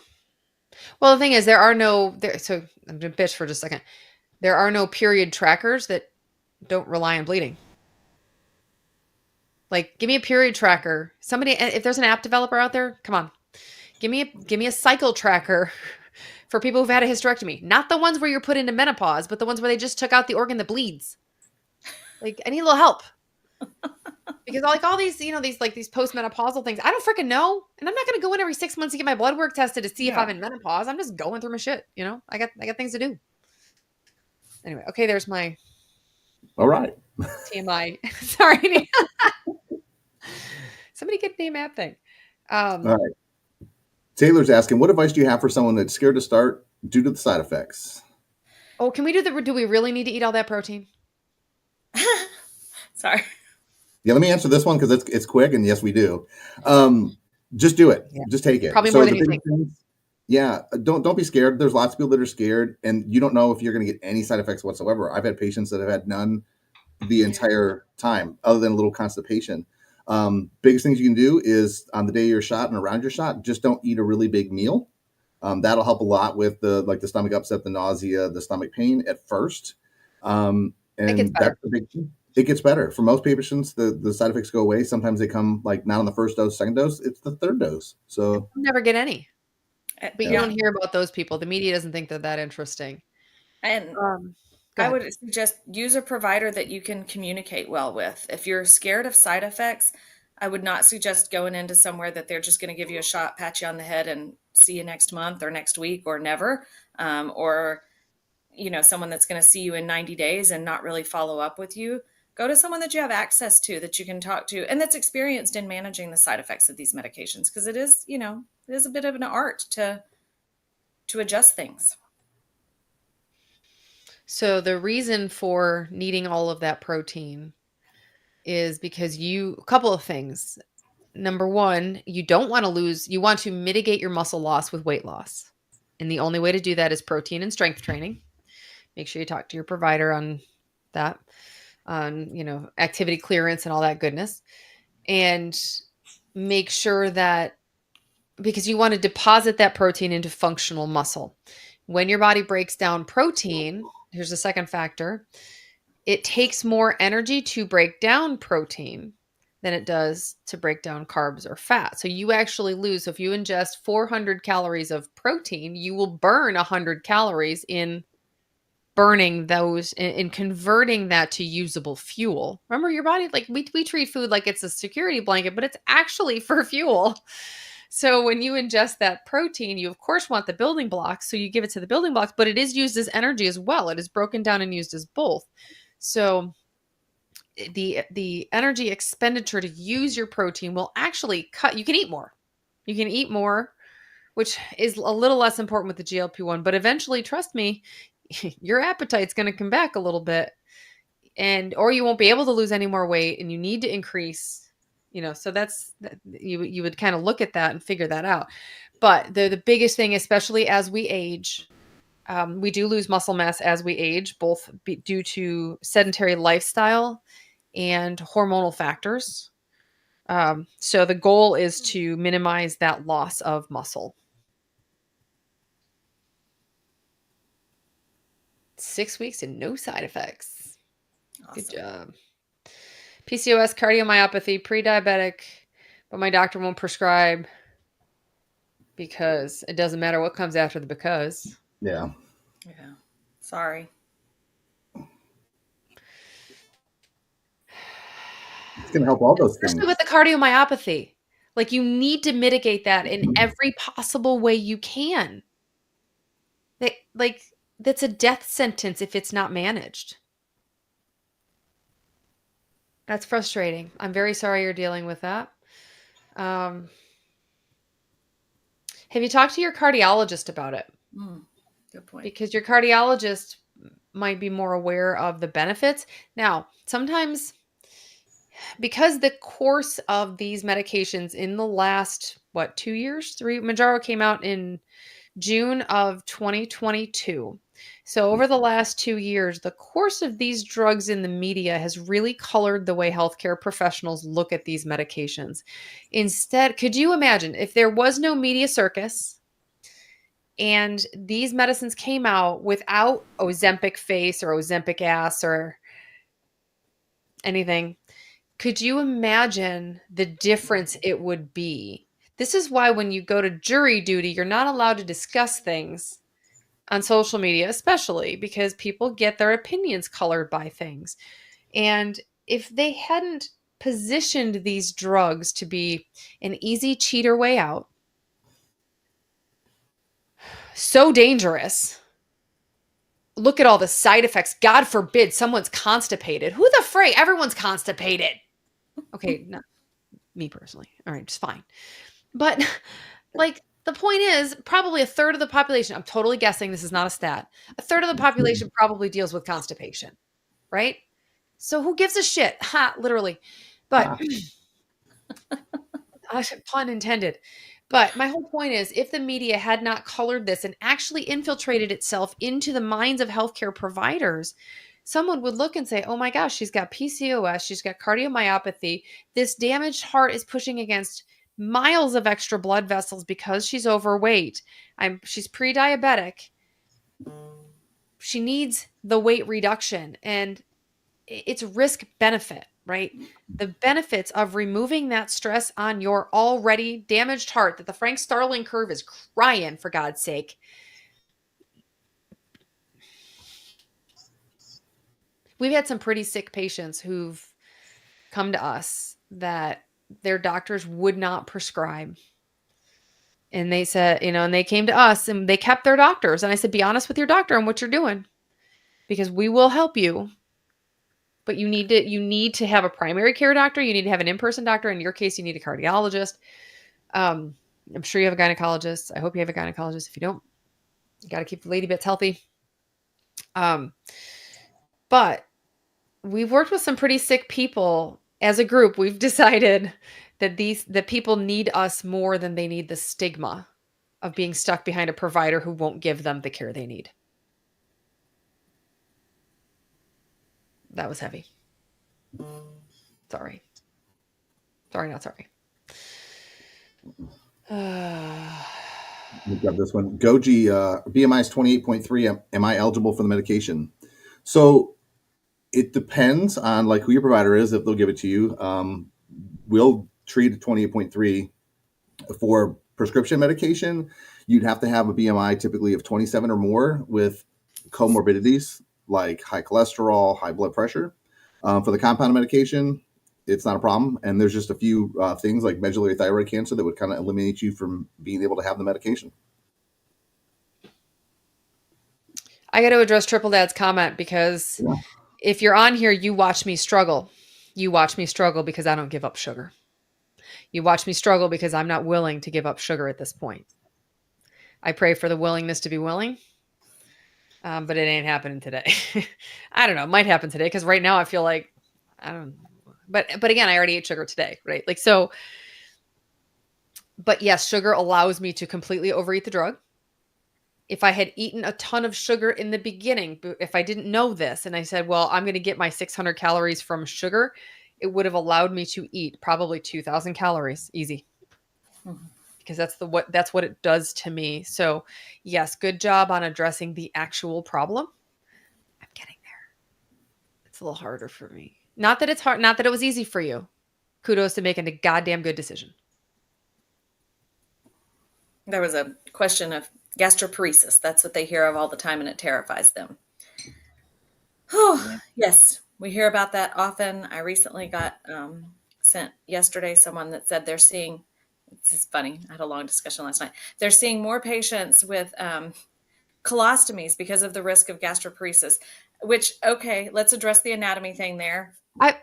Well, the thing is, so I'm gonna bitch for just a second. There are no period trackers that don't rely on bleeding. Like, give me a period tracker. Somebody, if there's an app developer out there, come on, give me a cycle tracker for people who've had a hysterectomy. Not the ones where you're put into menopause, but the ones where they just took out the organ that bleeds. Like, I need a little help. Because like all these, these postmenopausal things, I don't freaking know. And I'm not gonna go in every 6 months to get my blood work tested to see if I'm Yeah. in menopause. I'm just going through my shit, I got things to do. Anyway, okay, there's my All right. TMI. Sorry. Somebody get name app thing. All right. Taylor's asking, what advice do you have for someone that's scared to start due to the side effects? Oh, can we do we really need to eat all that protein? Sorry. Yeah, let me answer this one because it's quick, and yes, we do. Just do it. Yeah. Just take it. Probably more So than the you big think. things, yeah, don't be scared. There's lots of people that are scared, and you don't know if you're going to get any side effects whatsoever. I've had patients that have had none the entire time, other than a little constipation. Biggest things you can do is on the day of your shot and around your shot, just don't eat a really big meal. That'll help a lot with the stomach upset, the nausea, the stomach pain at first. It gets And better. that's the big thing. It gets better for most patients. The side effects go away. Sometimes they come like not on the first dose, second dose. It's the third dose. So Never get any. But you yeah, don't hear about those people. The media doesn't think they're that interesting. And Go I ahead. would suggest use a provider that you can communicate well with. If you're scared of side effects, I would not suggest going into somewhere that they're just going to give you a shot, pat you on the head, and see you next month or next week or never. Or someone that's going to see you in 90 days and not really follow up with you. Go to someone that you have access to, that you can talk to, and that's experienced in managing the side effects of these medications, because it is a bit of an art to adjust things. So the reason for needing all of that protein is because a couple of things. Number one, you want to mitigate your muscle loss with weight loss. And the only way to do that is protein and strength training. Make sure you talk to your provider on that, on, activity clearance and all that goodness. And make sure that because you want to deposit that protein into functional muscle. When your body breaks down protein, here's the second factor, it takes more energy to break down protein than it does to break down carbs or fat. So you actually lose. So if you ingest 400 calories of protein, you will burn 100 calories in burning those and converting that to usable fuel. Remember, your body, like we treat food like it's a security blanket, but it's actually for fuel. So when you ingest that protein, you of course want the building blocks. So you give it to the building blocks, but it is used as energy as well. It is broken down and used as both. So the energy expenditure to use your protein will actually cut. You can eat more. You can eat more, which is a little less important with the GLP-1, but eventually, trust me, your appetite's going to come back a little bit, or you won't be able to lose any more weight, and you need to increase. So you would kind of look at that and figure that out. But the biggest thing, especially as we age, we do lose muscle mass as we age, both due to sedentary lifestyle and hormonal factors. So the goal is to minimize that loss of muscle. 6 weeks and no side effects. Good Awesome. job. PCOS, cardiomyopathy, pre-diabetic, but my doctor won't prescribe because it doesn't matter what comes after the because. yeah, Yeah. Sorry. it's going to help all those Especially things. with the cardiomyopathy. Like you need to mitigate that in every possible way you can. Like that's a death sentence if it's not managed. That's frustrating. I'm very sorry you're dealing with that. Um, have you talked to your cardiologist about it? Mm, good point. Because your cardiologist might be more aware of the benefits. Now, sometimes because the course of these medications in the last, 2 years, three, Manjaro came out in June of 2022. So over the last 2 years, the course of these drugs in the media has really colored the way healthcare professionals look at these medications. Instead, could you imagine if there was no media circus and these medicines came out without Ozempic face or Ozempic ass or anything? Could you imagine the difference it would be? This is why when you go to jury duty, you're not allowed to discuss things on social media, especially because people get their opinions colored by things. And if they hadn't positioned these drugs to be an easy cheater way out, so dangerous. Look at all the side effects. God forbid someone's constipated. Who the fray? Everyone's constipated. Okay, not me personally. All right, just fine. But like the point is, probably a third of the population, I'm totally guessing this is not a stat, a third of the population probably deals with constipation, right? So who gives a shit? Ha, literally. But Ah, pun intended. But my whole point is if the media had not colored this and actually infiltrated itself into the minds of healthcare providers, someone would look and say, oh my gosh, she's got PCOS, she's got cardiomyopathy. This damaged heart is pushing against miles of extra blood vessels because she's overweight. She's pre-diabetic. She needs the weight reduction. And it's risk benefit, right? The benefits of removing that stress on your already damaged heart that the Frank Starling curve is crying for God's sake. We've had some pretty sick patients who've come to us that their doctors would not prescribe. And they said, and they came to us and they kept their doctors. And I said, be honest with your doctor on what you're doing because we will help you. But you need to have a primary care doctor. You need to have an in-person doctor. In your case, you need a cardiologist. Um, I'm sure you have a gynecologist. I hope you have a gynecologist. If you don't, you got to keep the lady bits healthy. Um, but we've worked with some pretty sick people as a group. We've decided that people need us more than they need the stigma of being stuck behind a provider who won't give them the care they need. That was heavy. Sorry. Sorry, not sorry. we got this one. Goji, BMI is 28.3. Am I eligible for the medication? So it depends on like who your provider is, if they'll give it to you. We'll treat 28.3 for prescription medication. You'd have to have a BMI typically of 27 or more with comorbidities like high cholesterol, high blood pressure. For the compounded medication, it's not a problem. And there's just a few things like medullary thyroid cancer that would kind of eliminate you from being able to have the medication. I got to address Triple Dad's comment because Yeah. if you're on here, you watch me struggle. You watch me struggle because I don't give up sugar. You watch me struggle because I'm not willing to give up sugar at this point. I pray for the willingness to be willing, but it ain't happening today. I don't know. It might happen today because right now I feel like I don't. But again, I already ate sugar today, right? Like so. But yes, sugar allows me to completely overeat the drug. If I had eaten a ton of sugar in the beginning, if I didn't know this and I said, well, I'm going to get my 600 calories from sugar, it would have allowed me to eat probably 2,000 calories easy because that's what it does to me. So, yes, good job on addressing the actual problem. I'm getting there. It's a little harder for me. Not that it's hard, not that it was easy for you. Kudos to making a goddamn good decision. There was a question of gastroparesis. That's what they hear of all the time, and it terrifies them. Oh, Yeah. yes, we hear about that often. I recently got sent yesterday someone that said they're seeing, this is funny, I had a long discussion last night. They're seeing more patients with colostomies because of the risk of gastroparesis, which, okay, let's address the anatomy thing there. I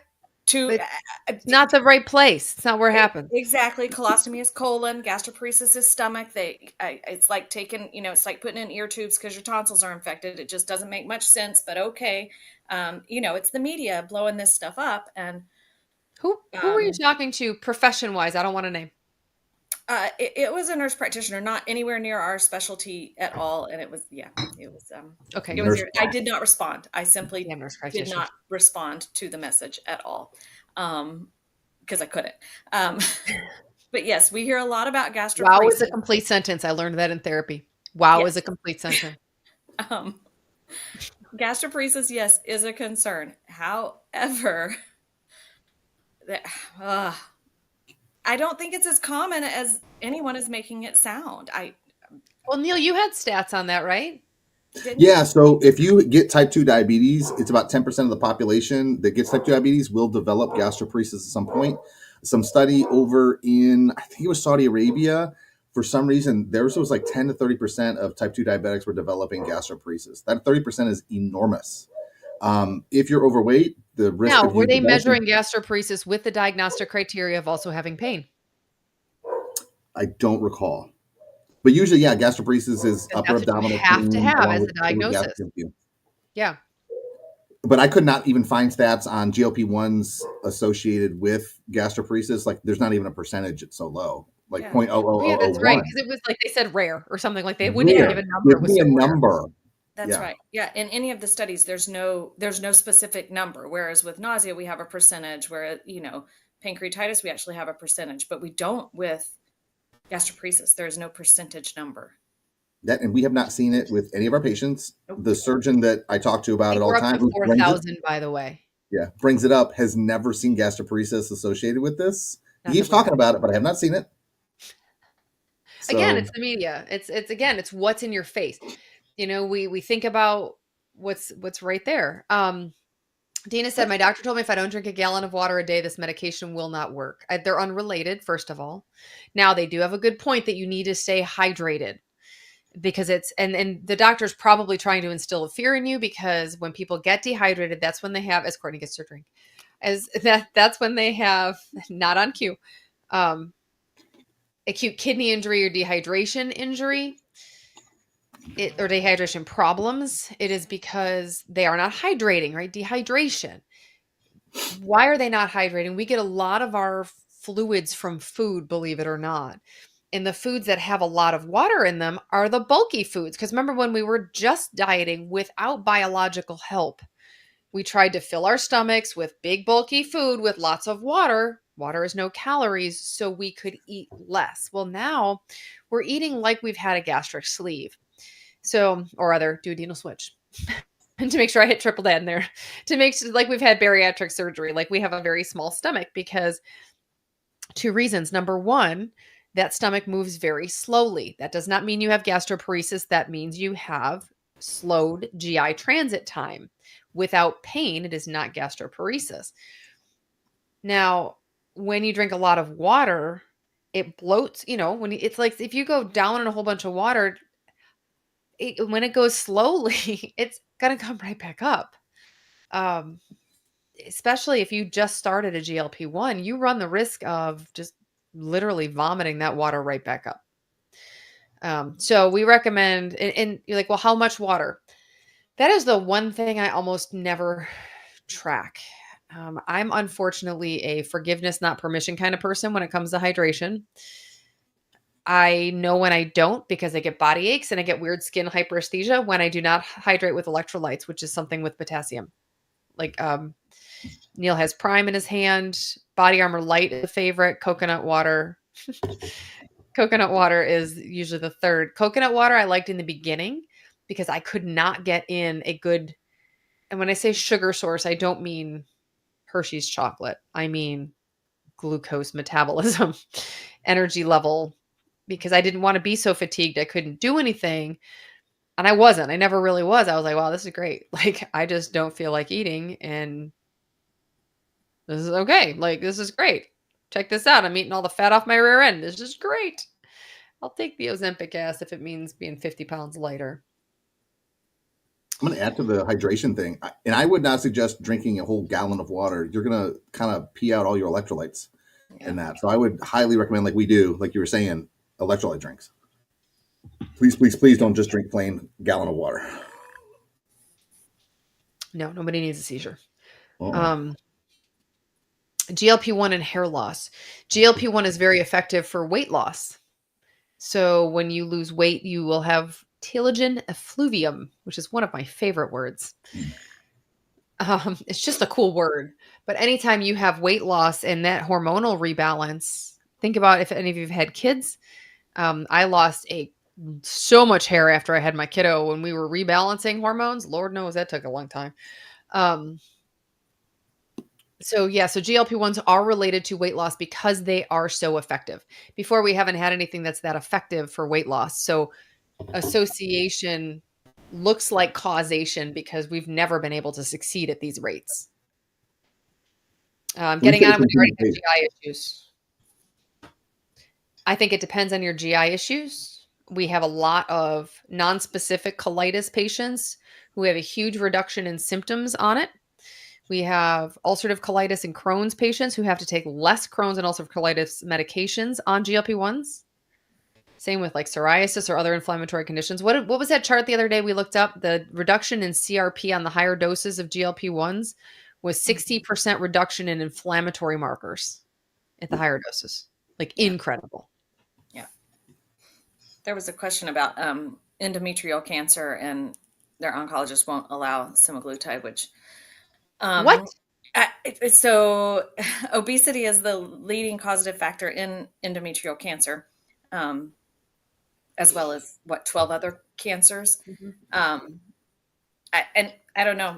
To It's not the right place. It's not where it happens. Exactly, colostomy is colon, gastroparesis is stomach. It's like taking, it's like putting in ear tubes because your tonsils are infected. It just doesn't make much sense, but okay. It's the media blowing this stuff up, and Who were you um, talking to profession wise? I don't want to name. it was a nurse practitioner, not anywhere near our specialty at all, and it was, yeah, Okay, it was. Nurse. I did not respond. I simply damn nurse did practitioners. not respond to the message at all. Because I couldn't. Um, but yes, we hear a lot about Wow is a gastroparesis. complete sentence. I learned that in therapy. Wow is Yes. a complete sentence. Um, gastroparesis, yes, is a concern. However, uh, I don't think it's as common as anyone is making it sound. I Well, Neil, you had stats on that, right? didn't you? Yeah, so if you get type 2 diabetes, it's about 10% of the population that gets type 2 diabetes will develop gastroparesis at some point. Some study over in, I think it was Saudi Arabia, for some reason, theirs was like 10 to 30% of type 2 diabetics were developing gastroparesis. That 30% is enormous. If you're overweight, the risk Now, of were you they developing, measuring gastroparesis with the diagnostic criteria of also having pain? I don't recall. But usually, yeah, gastroparesis is Because upper that's what you abdominal have to pain have along as with a gastric diagnosis. emptying. Yeah. But I could not even find stats on GLP-1s associated with gastroparesis. Like there's not even a percentage. It's so low, like Yeah. Oh, yeah, that's right. 0.0001. Because it was like they said rare or something like they wouldn't even give Rare. a number. Give It was me a so rare. number. That's Yeah. right. Yeah, in any of the studies, there's no specific number. Whereas with nausea, we have a percentage. Where pancreatitis, we actually have a percentage, but we don't with gastroparesis. There is no percentage number. That, and we have not seen it with any of our patients. Nope. The surgeon that I talk to I about it think all we're the up time, to who brings it, 4,000, by the way. yeah, brings it up, has never seen gastroparesis associated with this. He Not that keeps we talking know. about it, but I have not seen it. Again, So it's the media. It's again, it's what's in your face. We think about what's right there. Dina said, my doctor told me if I don't drink a gallon of water a day, this medication will not work. They're unrelated, first of all. Now, they do have a good point that you need to stay hydrated because and the doctor's probably trying to instill a fear in you because when people get dehydrated, that's when they have, as Courtney gets to drink, that's when they have, not on cue, um, acute kidney injury or dehydration injury. Or dehydration problems. It is because they are not hydrating, right? Dehydration. Why are they not hydrating? We get a lot of our fluids from food, believe it or not. And the foods that have a lot of water in them are the bulky foods. Because remember when we were just dieting without biological help, we tried to fill our stomachs with big, bulky food with lots of water. Water is no calories, so we could eat less. Well, now we're eating like we've had a gastric sleeve. So, or rather, duodenal switch. And to make sure I hit triple dad in there, to make sure like we've had bariatric surgery, like we have a very small stomach because two reasons. Number one, that stomach moves very slowly. That does not mean you have gastroparesis. That means you have slowed GI transit time. Without pain, it is not gastroparesis. Now, when you drink a lot of water, it bloats, it's like if you go down in a whole bunch of water, when it goes slowly, it's going to come right back up. Um, Especially if you just started a GLP-1, you run the risk of just literally vomiting that water right back up. So we recommend, and you're like, well, how much water? That is the one thing I almost never track. I'm unfortunately a forgiveness, not permission kind of person when it comes to hydration. I know when I don't because I get body aches and I get weird skin hyperesthesia when I do not hydrate with electrolytes, which is something with potassium. Like Neil has Prime in his hand. Body Armor Light is a favorite. Coconut water. Coconut water is usually the third. Coconut water I liked in the beginning because I could not get in a good, and when I say sugar source, I don't mean Hershey's chocolate. I mean glucose metabolism, energy level, because I didn't want to be so fatigued I couldn't do anything. And I wasn't. I never really was. I was like, wow, this is great. Like, I just don't feel like eating. And this is okay. Like, this is great. Check this out. I'm eating all the fat off my rear end. This is great. I'll take the Ozempic ass if it means being 50 pounds lighter. I'm going to add to the hydration thing, and I would not suggest drinking a whole gallon of water. You're going to kind of pee out all your electrolytes Yeah. in that. So I would highly recommend, like we do, like you were saying, electrolyte drinks. Please, please, please don't just drink plain gallon of water. No, nobody needs a seizure. Uh-uh. Um, GLP-1 and hair loss. GLP-1 is very effective for weight loss. So when you lose weight, you will have telogen effluvium, which is one of my favorite words. It's just a cool word. But anytime you have weight loss and that hormonal rebalance, think about if any of you have had kids. I lost so much hair after I had my kiddo when we were rebalancing hormones. Lord knows that took a long time. Um, So yeah, so GLP-1s are related to weight loss because they are so effective. Before we haven't had anything that's that effective for weight loss. So association looks like causation because we've never been able to succeed at these rates. When you Getting say on it when you already have it's GI issues. I think it depends on your GI issues. We have a lot of non-specific colitis patients who have a huge reduction in symptoms on it. We have ulcerative colitis and Crohn's patients who have to take less Crohn's and ulcerative colitis medications on GLP-1s. Same with like psoriasis or other inflammatory conditions. What was that chart the other day we looked up? The reduction in CRP on the higher doses of GLP-1s was Mhm. 60% reduction in inflammatory markers at the higher doses. Like Yeah. incredible. Yeah. There was a question about endometrial cancer, and their oncologist won't allow semaglutide, which What? um, so obesity is the leading causative factor in endometrial cancer, um, as well as what 12 other cancers. Mhm. Um, and I don't know,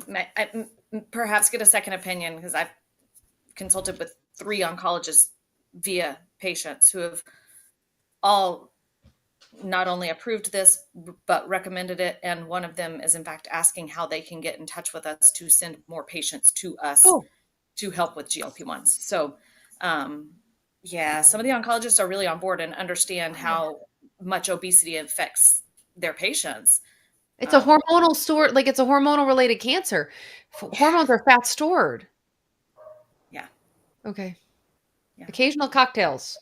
perhaps get a second opinion because I've consulted with three oncologists via patients who have all not only approved this but recommended it, and one of them is in fact asking how they can get in touch with us to send more patients to us Oh, to help with GLP-1s. So um, yeah, some of the oncologists are really on board and understand how much obesity affects their patients. it's a um, hormonal store, like it's a hormonal related cancer. yeah, Hormones are fat stored. yeah, Okay. yeah. Occasional cocktails.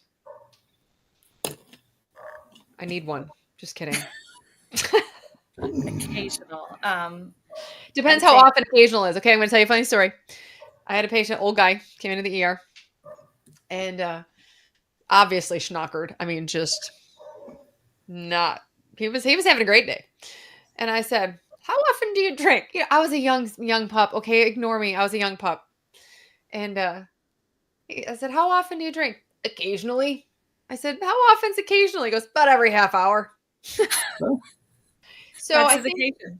I need one. Just kidding. Occasional. I Depends would how say often occasional is. Okay, I'm gonna tell you a funny story. I had a patient, old guy, came into the ER and obviously schnockered. I mean, just not. He was having a great day. And I said, "How often do you drink?" I was a young pup. Okay, ignore me. I was a young pup. And I said, "How often do you drink?" Occasionally. I said, "How often's occasionally?" He goes, "About every half hour." So that's I his think occasion.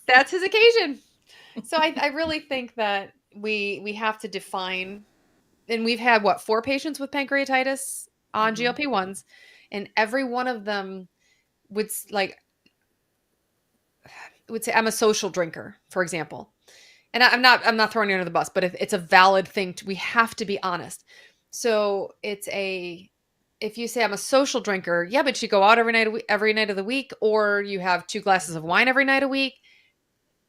that's his occasion. So I really think that we have to define, and we've had what, four patients with pancreatitis on Mhm. GLP-1s, and every one of them like would say I'm a social drinker, for example. And I'm not throwing you under the bus, but if it's a valid thing we have to be honest. So if you say I'm a social drinker, yeah, but you go out every night of the week, or you have two glasses of wine every night a week,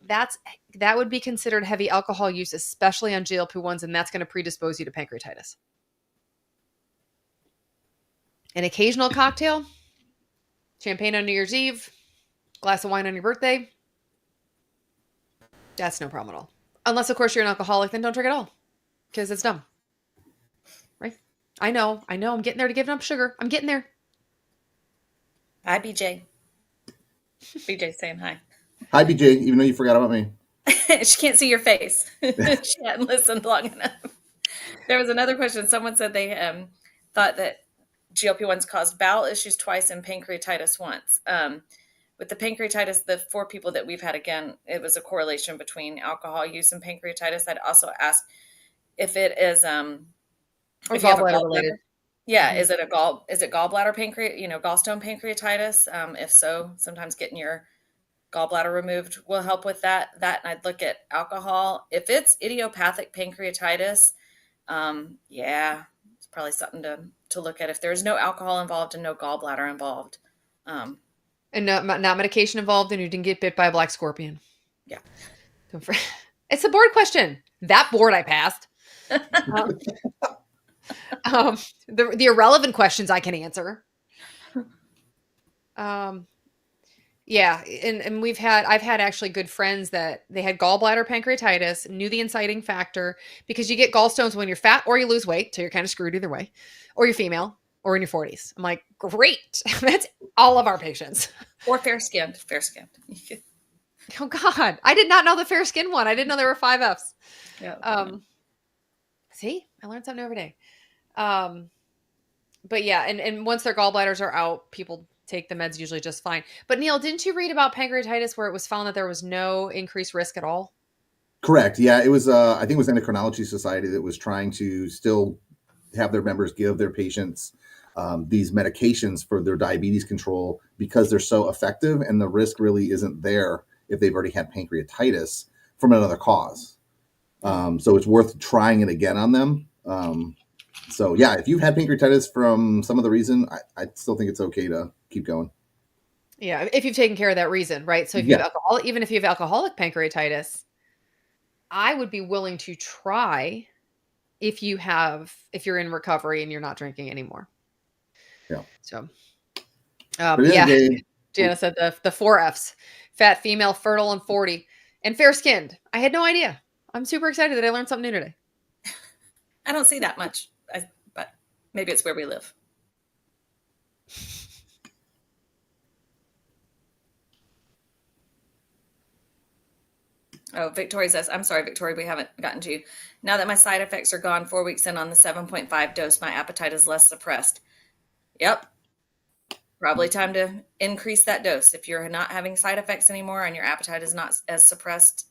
that's that would be considered heavy alcohol use, especially on GLP-1s, and that's going to predispose you to pancreatitis. An occasional cocktail, champagne on New Year's Eve, glass of wine on your birthday, that's no problem at all. Unless, of course, you're an alcoholic, then don't drink at all because it's dumb, right? I know. I'm getting there to giving up sugar. I'm getting there. Hi, BJ. BJ's saying hi. Hi, BJ. Even though you forgot about me. She can't see your face. She hadn't listened long enough. There was another question. Someone said they thought that GLP-1s caused bowel issues twice and pancreatitis once. With the pancreatitis, the four people that we've had, again, it was a correlation between alcohol use and pancreatitis. I'd also ask if it is Or if you have a gallbladder related. gallbladder. Yeah, Mhm. is it gallbladder pancreas, gallstone pancreatitis? If so, sometimes getting your gallbladder removed will help with that. And I'd look at alcohol. If it's idiopathic pancreatitis, yeah, it's probably something to look at if there's no alcohol involved and no gallbladder involved. um, And not medication involved, and you didn't get bit by a black scorpion. yeah. Don't for- It's a board question. That board I passed. Um, the irrelevant questions I can answer. Um, yeah, and I've had actually good friends that they had gallbladder pancreatitis, knew the inciting factor because you get gallstones when you're fat or you lose weight, so you're kind of screwed either way, or you're female or in your 40s. I'm like, great, that's all of our patients. Or fair skinned, fair skinned. Oh God, I did not know the fair skin one. I didn't know there were five Fs. Yeah, yeah. Um, see, I learned something every day. Um, but yeah, and once their gallbladders are out, people take the meds usually just fine. But Neil, didn't you read about pancreatitis where it was found that there was no increased risk at all? Correct. Yeah, it was. I think it was Endocrinology Society that was trying to still have their members give their patients these medications for their diabetes control because they're so effective, and the risk really isn't there if they've already had pancreatitis from another cause. So it's worth trying it again on them. So yeah, if you've had pancreatitis from some other reason, I still think it's okay to keep going. Yeah, if you've taken care of that reason, right? So if you have Yeah, alcohol, even if you have alcoholic pancreatitis, I would be willing to try if you're in recovery and you're not drinking anymore. yeah. So, But at the end yeah, of the day, Jana said the four Fs: fat, female, fertile, and 40, and fair skinned. I had no idea. I'm super excited that I learned something new today. I don't see that much, but maybe it's where we live. Oh, Victoria says, I'm sorry, Victoria, we haven't gotten to you. Now that my side effects are gone 4 weeks in on the 7.5 dose, my appetite is less suppressed. Yep. Probably time to increase that dose. If you're not having side effects anymore and your appetite is not as suppressed,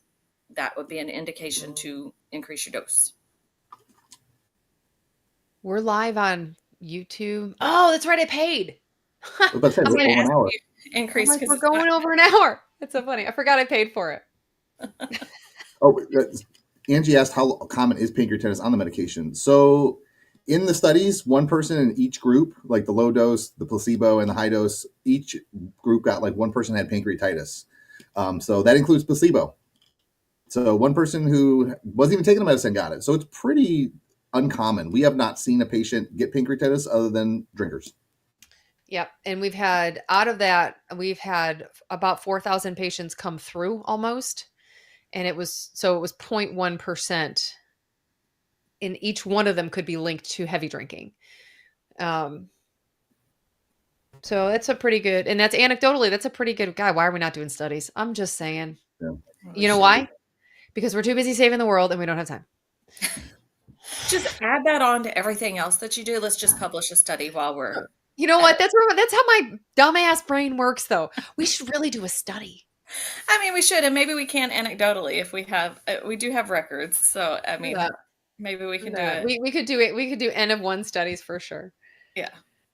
that would be an indication to increase your dose. We're live on YouTube. Oh, that's right. I paid. I was about to say I was we're going to over an ask hour. you I'm increase like, because we're it's not. going over an hour. That's so funny. I forgot I paid for it. Oh, Angie asked how common is pancreatitis on the medication. So, in the studies, one person in each group, like the low dose, the placebo, and the high dose, each group got like one person had pancreatitis. So that includes placebo. So one person who wasn't even taking the medicine got it. So it's pretty uncommon. We have not seen a patient get pancreatitis other than drinkers. Yep. And we've had out of that, we've had about 4,000 patients come through almost. And it was 0.1%. And each one of them could be linked to heavy drinking. Um, so that's a pretty good, and that's anecdotally, that's a pretty good guy. Why are we not doing studies? I'm just saying. Yeah. Well, we You know should. why? Because we're too busy saving the world and we don't have time. Just add that on to everything else that you do. Let's just publish a study while we're You know at what? it. That's how my dumbass brain works, though. We should really do a study. I mean, we should, and maybe we can anecdotally if we have, we do have records. So, I Do mean, that. maybe we Do can do that. it. We could do it. We could do N of one studies for sure. Yeah.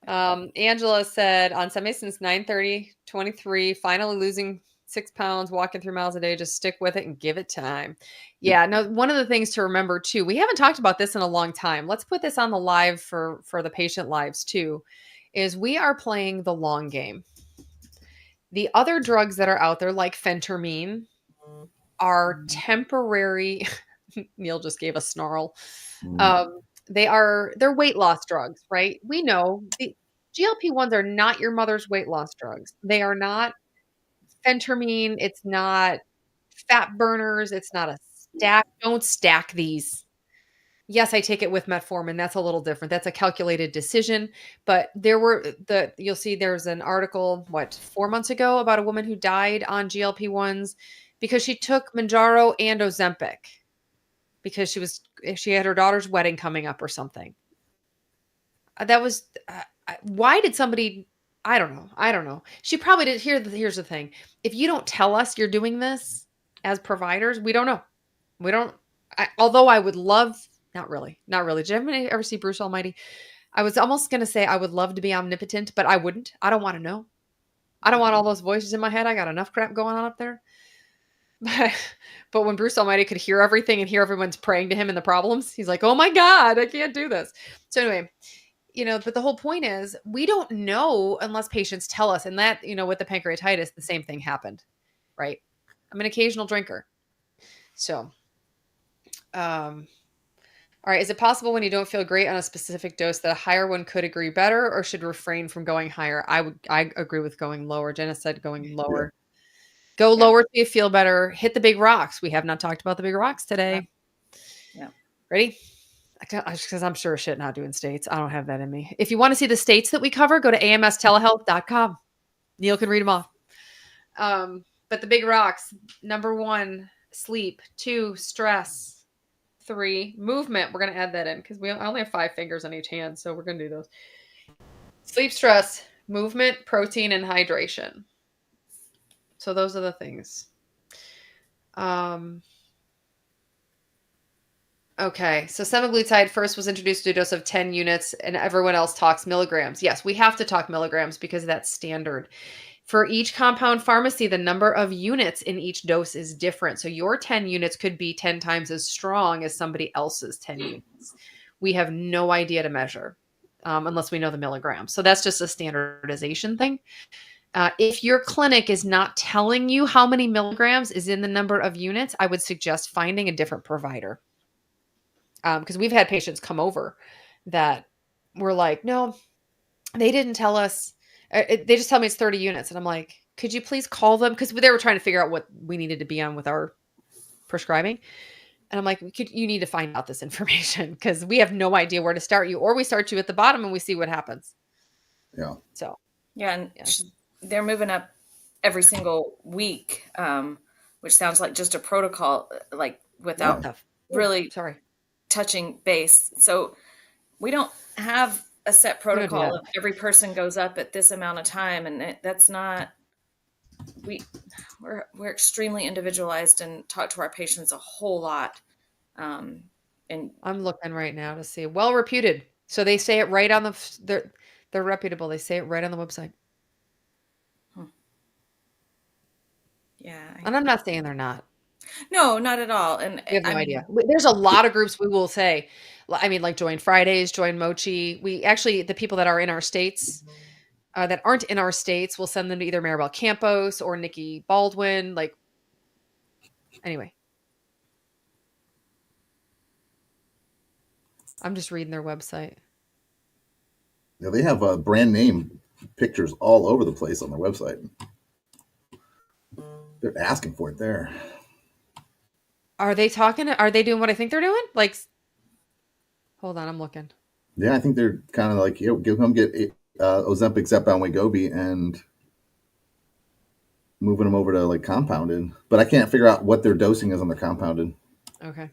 Angela said on Sunday since 9:30, 23, finally losing 6 pounds, walking 3 miles a day. Just stick with it and give it time. Yep. Yeah. No, one of the things to remember too, we haven't talked about this in a long time. Let's put this on the live for the patient lives too, is we are playing the long game. The other drugs that are out there, like phentermine, are temporary. Neil just gave a snarl. Mm. Um, they're weight loss drugs, right? We know the GLP-1s are not your mother's weight loss drugs. They are not phentermine. It's not fat burners. It's not a stack. Don't stack these. Yes, I take it with metformin. That's a little different. That's a calculated decision. But you'll see there's an article, 4 months ago about a woman who died on GLP-1s because she took Manjaro and Ozempic because she had her daughter's wedding coming up or something. That was why did somebody I don't know. I don't know. She probably did. Here's the thing. If you don't tell us you're doing this as providers, we don't know. We don't although I would love not really. Not really. Did anybody ever see Bruce Almighty? I was almost going to say I would love to be omnipotent, but I wouldn't. I don't want to know. I don't want all those voices in my head. I got enough crap going on up there. But, but when Bruce Almighty could hear everything and hear everyone's praying to him and the problems, he's like, "Oh my God, I can't do this." So anyway, but the whole point is we don't know unless patients tell us. And that, with the pancreatitis, the same thing happened, right? I'm an occasional drinker. So, all right. Is it possible when you don't feel great on a specific dose that a higher one could agree better or should refrain from going higher? I agree with going lower. Jenna said going Yeah. lower. Go Yeah. lower till you feel better. Hit the big rocks. We have not talked about the big rocks Yeah. today. Yeah. Ready? Because I'm sure shit not doing states. I don't have that in me. If you want to see the states that we cover, go to amstelehealth.com. Neil can read them off. But the big rocks: number 1, sleep; 2, stress; 3, movement. We're going to add that in because I only have 5 fingers on each hand, so we're going to do those. Sleep, stress, movement, protein, and hydration. So those are the things. Okay, so semaglutide first was introduced to a dose of 10 units, and everyone else talks milligrams. Yes, we have to talk milligrams because that's standard. For each compound pharmacy, the number of units in each dose is different. So your 10 units could be 10 times as strong as somebody else's 10 units. We have no idea to measure unless we know the milligrams. So that's just a standardization thing. If your clinic is not telling you how many milligrams is in the number of units, I would suggest finding a different provider. Because we've had patients come over that were like, no, they didn't tell us. They just tell me it's 30 units. And I'm like, could you please call them? Because they were trying to figure out what we needed to be on with our prescribing. And I'm like, you need to find out this information because we have no idea where to start you, or we start you at the bottom and we see what happens. Yeah. So, Yeah, and yeah. they're moving up every single week, which sounds like just a protocol, like What Yeah. without the? Oh, really sorry. touching base. So we don't have a set We don't do protocol that. of every person goes up at this amount of time, and that's not we we're extremely individualized and talk to our patients a whole lot. Um, and I'm looking right now to see. Well reputed. So they say it right on they're reputable. They say it right on the website. hmm, yeah, And I'm not saying they're not. no, not at all. And We have I no mean, idea. There's a lot of groups we will say, I mean, like Join Fridays, Join Mochi. We actually, the people that are in our states, that aren't in our states, we'll send them to either Maribel Campos or Nikki Baldwin. Like, anyway, I'm just reading their website. Yeah, they have brand name pictures all over the place on their website. They're asking for it there. Are they talking? Are they doing what I think they're doing? Like, hold on, I'm looking. Yeah, I think they're kind of like, come get Ozempic, Zepbound, Wegovy, and moving them over to like compounded. But I can't figure out what their dosing is on the compounded. Okay.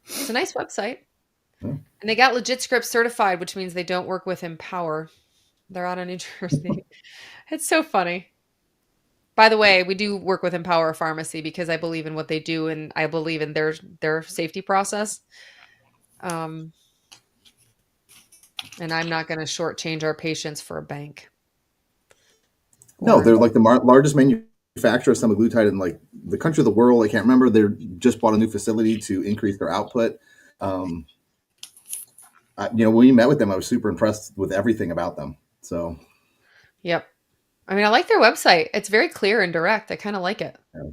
It's a nice website. Yeah. And they got legit scripts certified, which means they don't work with Empower. They're out of New Jersey. It's so funny. By the way, we do work with Empower Pharmacy because I believe in what they do and I believe in their safety process. Um, and I'm not going to shortchange our patients for a bank. No, Or they're like the largest manufacturer of semaglutide in like the country of the world. I can't remember. They're just bought a new facility to increase their output. Um, when we met with them, I was super impressed with everything about them. So, yep. I mean, I like their website. It's very clear and direct. I kind of like it. yeah.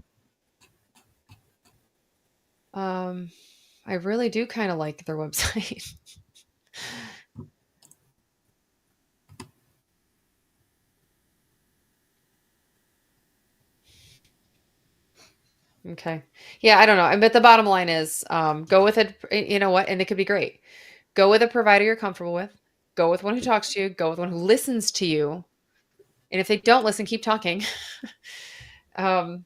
Um, I really do kind of like their website. Okay. Yeah, I don't know. But the bottom line is go with it. You know what? And it could be great. Go with a provider you're comfortable with. Go with one who talks to you. Go with one who listens to you. And if they don't listen, keep talking. um,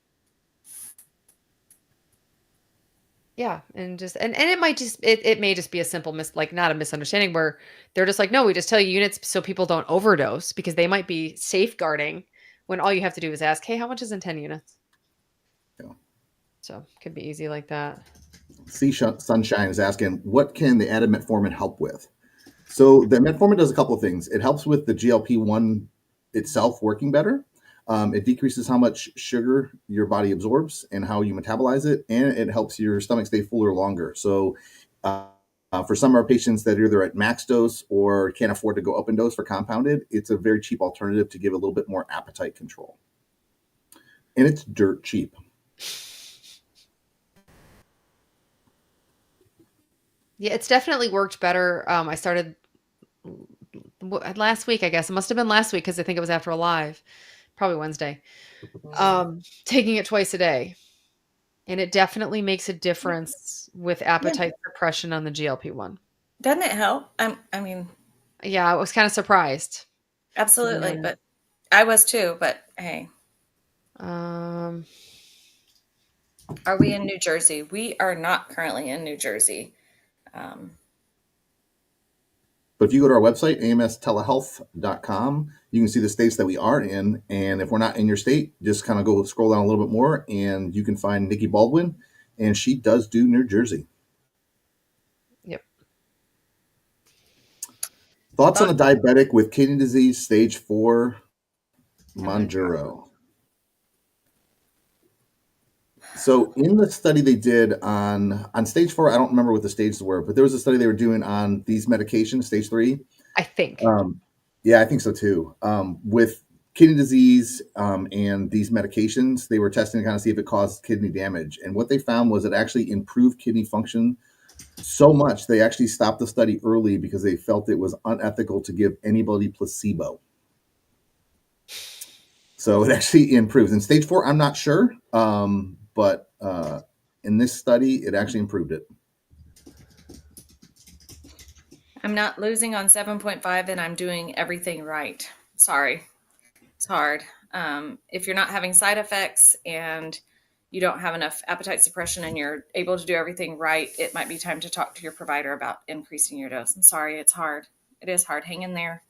yeah, and just and it might just it may just be a simple like not a misunderstanding where they're just like, no, we just tell you units so people don't overdose because they might be safeguarding when all you have to do is ask, hey, how much is in 10 units? Yeah. So could be easy like that. Sunshine is asking, what can the added metformin help with? So the metformin does a couple of things. It helps with the GLP-1 itself working better. It decreases how much sugar your body absorbs and how you metabolize it, and it helps your stomach stay fuller longer. So for some of our patients that are either at max dose or can't afford to go up in dose for compounded, it's a very cheap alternative to give a little bit more appetite control. And it's dirt cheap. Yeah, it's definitely worked better. I started last week, I guess. It must have been last week because I think it was after a live, probably Wednesday. Taking it twice a day. And it definitely makes a difference with yeah, appetite suppression on the GLP-1. doesn't it help? I mean, Yeah, I was kind of surprised. absolutely. Yeah. But I was too. But hey, Um, are we in New Jersey? We are not currently in New Jersey. Um, But if you go to our website, amstelehealth.com, you can see the states that we are in. And if we're not in your state, just kind of go scroll down a little bit more and you can find Nikki Baldwin. And she does do New Jersey. Thoughts on Thought a diabetic with kidney disease, stage 4, and Mounjaro. Monjuro? So in the study they did on stage 4, I don't remember what the stages were, but there was a study they were doing on these medications, stage 3. I think. Um, yeah, I think so too. With kidney disease and these medications, they were testing to kind of see if it caused kidney damage. And what they found was it actually improved kidney function so much they actually stopped the study early because they felt it was unethical to give anybody placebo. So it actually improves. In stage 4, I'm not sure, but in this study, it actually improved it. I'm not losing on 7.5 and I'm doing everything right. Sorry. It's hard. If you're not having side effects and you don't have enough appetite suppression and you're able to do everything right, it might be time to talk to your provider about increasing your dose. I'm sorry, it's hard. It is hard. Hang in there.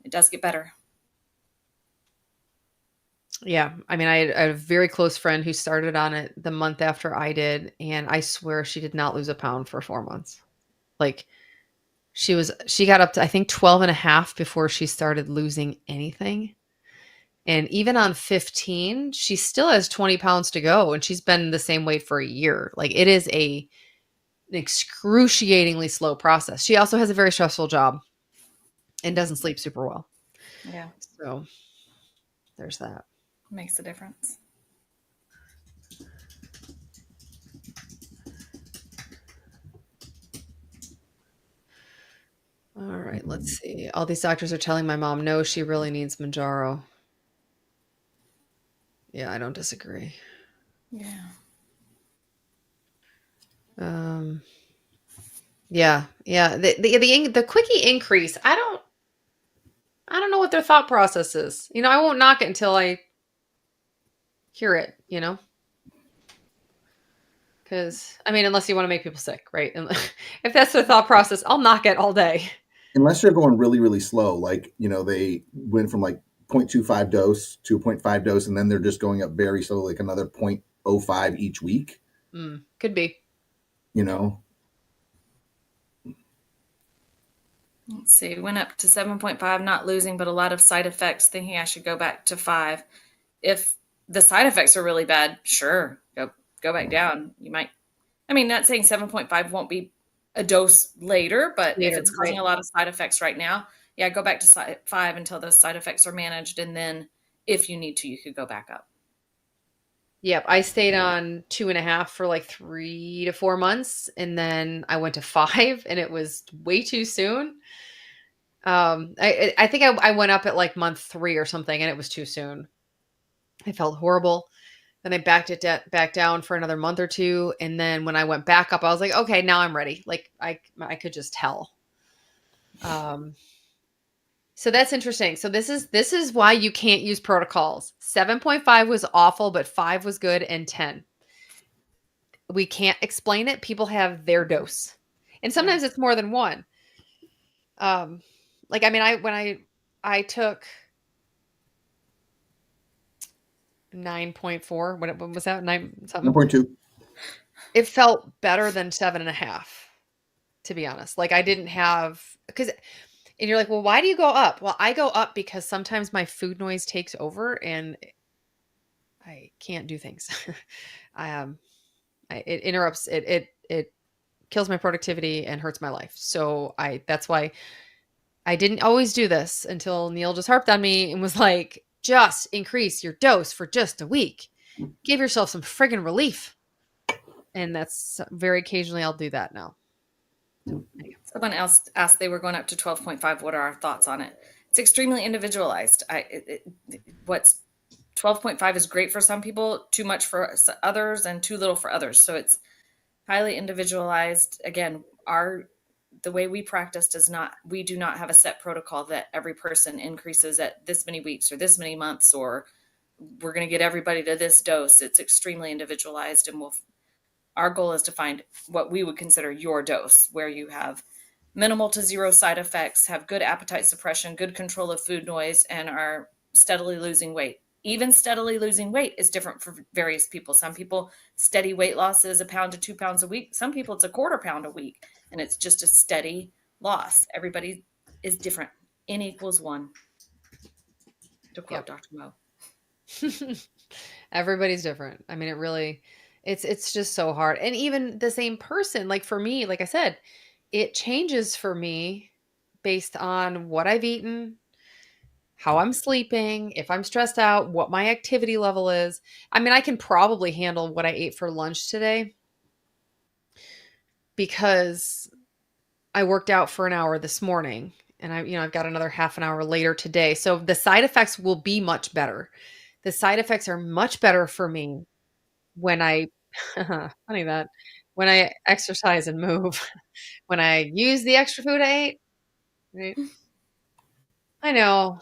It does get better. Yeah. I mean, I had a very close friend who started on it the month after I did, and I swear she did not lose a pound for 4 months. Like, she got up to, I think, 12 and a half before she started losing anything. And even on 15, she still has 20 pounds to go, and she's been the same weight for a year. Like, it is an excruciatingly slow process. She also has a very stressful job and doesn't sleep super well. Yeah, So there's that. makes a difference. All right, let's see. All these doctors are telling my mom no, she really needs Manjaro. Yeah, I don't disagree. Yeah. Um, yeah, yeah. The quickie increase. I don't know what their thought process is. I won't knock it until I hear it. Because I mean, unless you want to make people sick, right? And if that's their thought process, I'll knock it all day. Unless you're going really, really slow, like, they went from like 0.25 dose to 0.5 dose, and then they're just going up very slow, like another 0.05 each week, Could be. you know? Let's see. Went up to 7.5, not losing, but a lot of side effects, thinking I should go back to 5. If the side effects are really bad, sure, go back down. You might, I mean, not saying 7.5 won't be a dose later, but if Later, it's causing right? a lot of side effects right now, yeah, go back to 5 until those side effects are managed. And then if you need to, you could go back up. Yep, I stayed on 2.5 for like 3 to 4 months, and then I went to 5, and it was way too soon. I think I went up at like month 3 or something, and it was too soon. I felt horrible. Then I backed it back down for another month or two, and then when I went back up, I was like, okay, now I'm ready. Like I could just tell. Um, so that's interesting. So this is why you can't use protocols. 7.5 was awful, but 5 was good, and 10. We can't explain it. People have their dose, and Yeah. sometimes it's more than one. Um, like I mean, I took 9.4. What was that? Nine something. 1.2. It felt better than 7.5, to be honest. Like I didn't have because, and you're like, well, why do you go up? Well, I go up because sometimes my food noise takes over and I can't do things. I it interrupts it kills my productivity and hurts my life. So that's why I didn't always do this until Neil just harped on me and was like, just increase your dose for just a week. Give yourself some friggin' relief. And that's very occasionally I'll do that now. So, anyhow. Someone else asked, they were going up to 12.5. What are our thoughts on it? It's extremely individualized. What's 12.5 is great for some people, too much for others, and too little for others. So it's highly individualized. Again, the way we practice we do not have a set protocol that every person increases at this many weeks or this many months, or we're going to get everybody to this dose. It's extremely individualized, and our goal is to find what we would consider your dose, where you have minimal to zero side effects, have good appetite suppression, good control of food noise, and are steadily losing weight. Even steadily losing weight is different for various people. Some people, steady weight loss is 1 pound to 2 pounds a week. Some people, it's 1/4 pound a week, and it's just a steady loss. Everybody is different. N equals one, to quote Yep. Dr. Moe. Everybody's different. I mean, it really it's just so hard. And even the same person, like for me, like I said, it changes for me based on what I've eaten, how I'm sleeping, if I'm stressed out, what my activity level is. I mean, I can probably handle what I ate for lunch today because I worked out for an hour this morning and I've got another half an hour later today. So the side effects will be much better. The side effects are much better for me when I funny that when I exercise and move, when I use the extra food I ate, right? I know.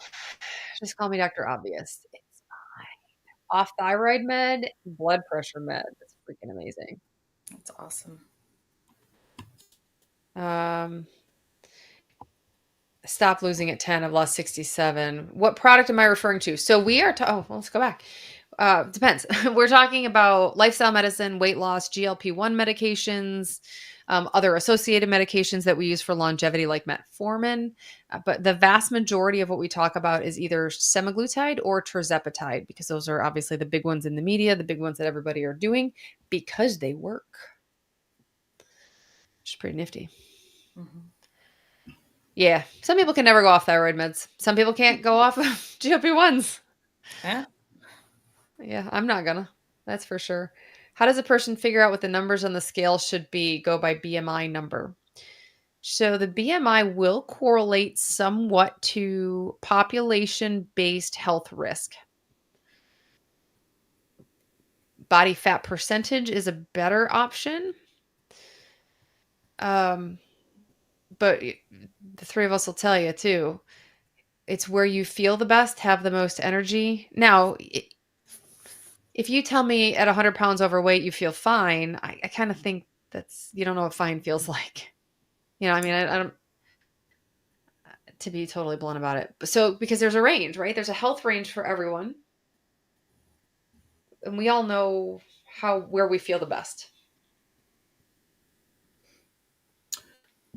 Just call me Dr. Obvious. It's off thyroid med, blood pressure med. It's freaking amazing. That's awesome. Um, Stop losing at 10. I've lost 67. What product am I referring to? So we are, oh, well, let's go back. Depends. We're talking about lifestyle medicine, weight loss, GLP-1 medications, other associated medications that we use for longevity, like metformin. But the vast majority of what we talk about is either semaglutide or tirzepatide, because those are obviously the big ones in the media, the big ones that everybody are doing because they work, which is pretty nifty. Mm-hmm. Yeah, some people can never go off thyroid meds. Some people can't go off of GLP-1s. Yeah. Yeah, I'm not gonna. That's for sure. How does a person figure out what the numbers on the scale should be? Go by BMI number. So the BMI will correlate somewhat to population-based health risk. Body fat percentage is a better option. Um, but the three of us will tell you too. It's where you feel the best, have the most energy. Now, if you tell me at 100 pounds overweight you feel fine, I kind of think that's you don't know what fine feels like. I mean, I don't to be totally blunt about it. So because there's a range, right? There's a health range for everyone, and we all know how where we feel the best.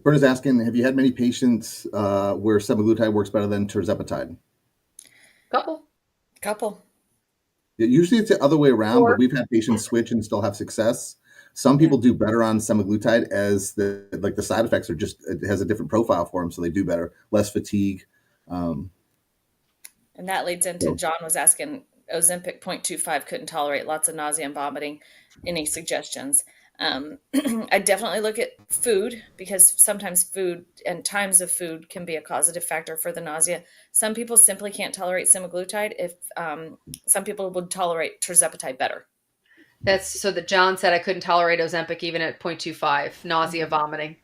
Bert is asking, have you had many patients where semaglutide works better than tirzepatide? Couple Couple. Usually it's the other way around, but or we've had patients switch and still have success. Some Yeah. people do better on semaglutide as the side effects are just it has a different profile for them, so they do better, less fatigue. Um, And that leads into so John was asking Ozempic 0.25 couldn't tolerate lots of nausea and vomiting. Any suggestions? I definitely look at food because sometimes food and times of food can be a causative factor for the nausea. Some people simply can't tolerate semaglutide. If some people would tolerate tirzepatide better. that's so that John said I couldn't tolerate Ozempic even at 0.25, nausea, Mhm. vomiting. Yeah,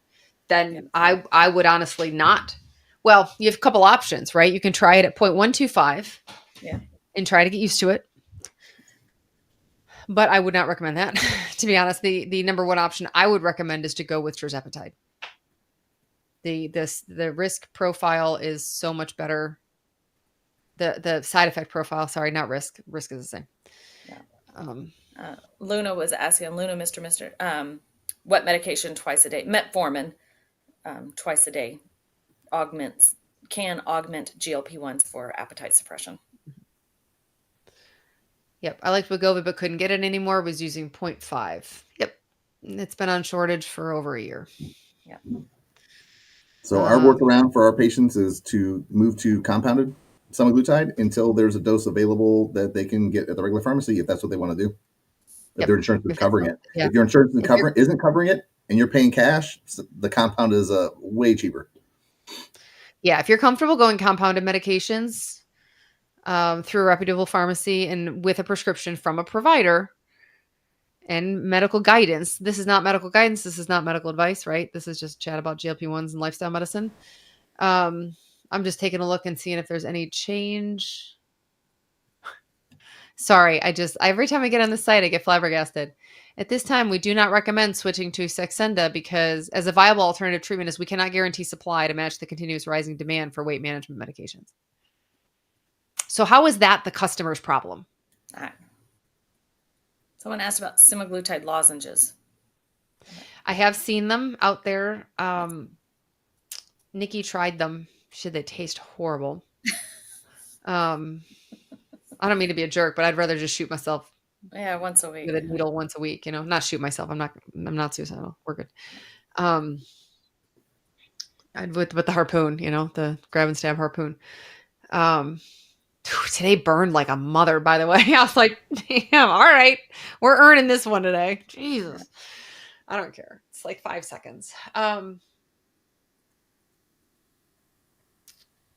Then I would honestly not. Well, you have a couple options, right? You can try it at 0.125 yeah. and try to get used to it. But I would not recommend that. To be honest, the number one option I would recommend is to go with tirzepatide. The risk profile is so much better. The side effect profile, sorry, not risk. Risk is the same. Yeah. Um, Luna was asking Luna, Mister, what medication twice a day? Metformin twice a day augments can augment GLP-1s for appetite suppression. yep, I liked Wegovy but couldn't get it anymore. Was using zero point 0.5. Yep, it's been on shortage for over a year. Yeah. So our Um, workaround for our patients is to move to compounded semaglutide until there's a dose available that they can get at the regular pharmacy if that's what they want to do. If their yep. insurance is If you're covering it. yeah, If your insurance if you're isn't covering it and you're paying cash, the compound is way cheaper. yeah, if you're comfortable going compounded medications through a reputable pharmacy and with a prescription from a provider and medical guidance. This is not medical guidance. This is not medical advice, right? This is just chat about GLP-1s and lifestyle medicine. Um, I'm just taking a look and seeing if there's any change. Sorry, every time I get on the site, I get flabbergasted. At this time, we do not recommend switching to Saxenda because, as a viable alternative treatment, is we cannot guarantee supply to match the continuous rising demand for weight management medications. So, how is that the customer's problem? All right. Someone asked about semaglutide lozenges. I have seen them out there. Nikki tried them. She said they taste horrible. Um, I don't mean to be a jerk, but I'd rather just shoot myself Yeah, once a with week. a needle once a week, not shoot myself. I'm not suicidal. We're good. Um, with the harpoon, the grab and stab harpoon. Um, today burned like a mother, by the way. I was like, damn, all right. We're earning this one today. Jesus. I don't care. It's like 5 seconds.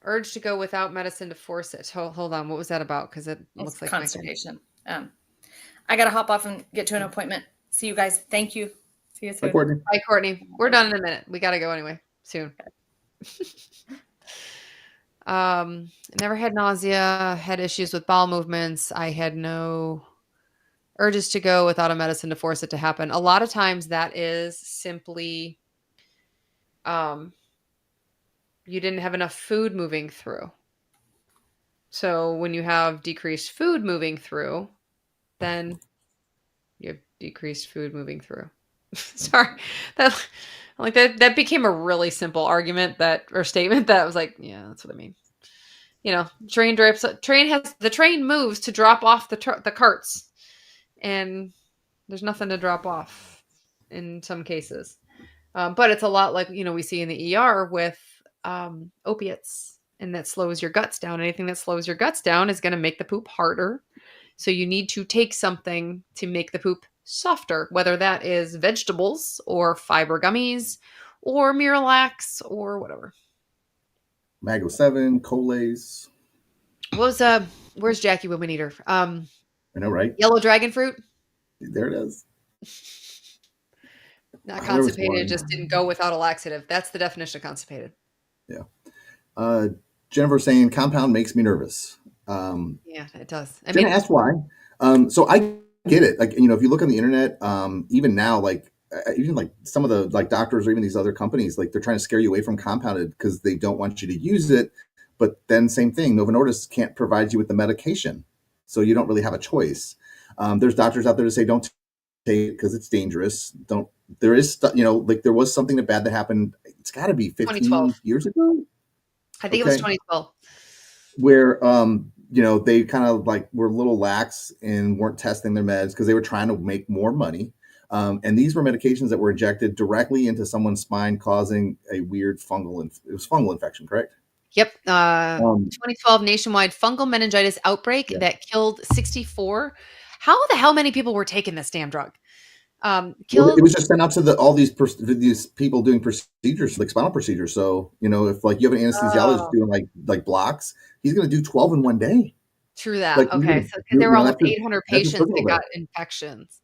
Urge to go without medicine to force it. Hold on. What was that about? Because it It's looks like my phone. constipation. I got to hop off and get to an appointment. See you guys. Thank you. See you Hi, soon. Courtney. Bye, Courtney. We're done in a minute. We got to go anyway soon. Never had nausea, had issues with bowel movements. I had no urges to go without a medicine to force it to happen. A lot of times that is simply um, you didn't have enough food moving through. So when you have decreased food moving through, then you have decreased food moving through. Sorry, that that became a really simple argument or statement that was like, yeah, that's what I mean. The train moves to drop off the carts, and there's nothing to drop off in some cases. But it's a lot like we see in the ER with opiates, and that slows your guts down. Anything that slows your guts down is going to make the poop harder. So you need to take something to make the poop softer, whether that is vegetables or fiber gummies or Miralax or whatever. Mago 7, Colace. What was where's Jackie when we need her? I know, right? Yellow dragon fruit. There it is. Not There was constipated, just didn't one. go without a laxative. That's the definition of constipated. Yeah. Uh, Jennifer saying compound makes me nervous. Yeah, it does. I Jenna mean, asked why. So I get it. Like, if you look on the internet, even now, like, even like some of the like doctors or even these other companies, like they're trying to scare you away from compounded because they don't want you to use it. But then same thing, Novo Nordisk can't provide you with the medication. So you don't really have a choice. There's doctors out there to say, don't take it because it's dangerous. Don't, there is, like there was something bad that happened. It's gotta be 2012. 15 years ago. I think it was Okay. 2012. Where they kind of like were a little lax and weren't testing their meds because they were trying to make more money. And these were medications that were injected directly into someone's spine, causing a weird it was fungal infection, correct? Yep. Um, 2012 nationwide fungal meningitis outbreak yeah. that killed 64. How the hell many people were taking this damn drug? Well, it Killed. was just sent out to all these people doing procedures, like spinal procedures. So if like you have an anesthesiologist Oh, doing like blocks, he's going to do 12 in one day. true that. Like Okay. So because there were almost 800 that's his patients personal that got day. infections.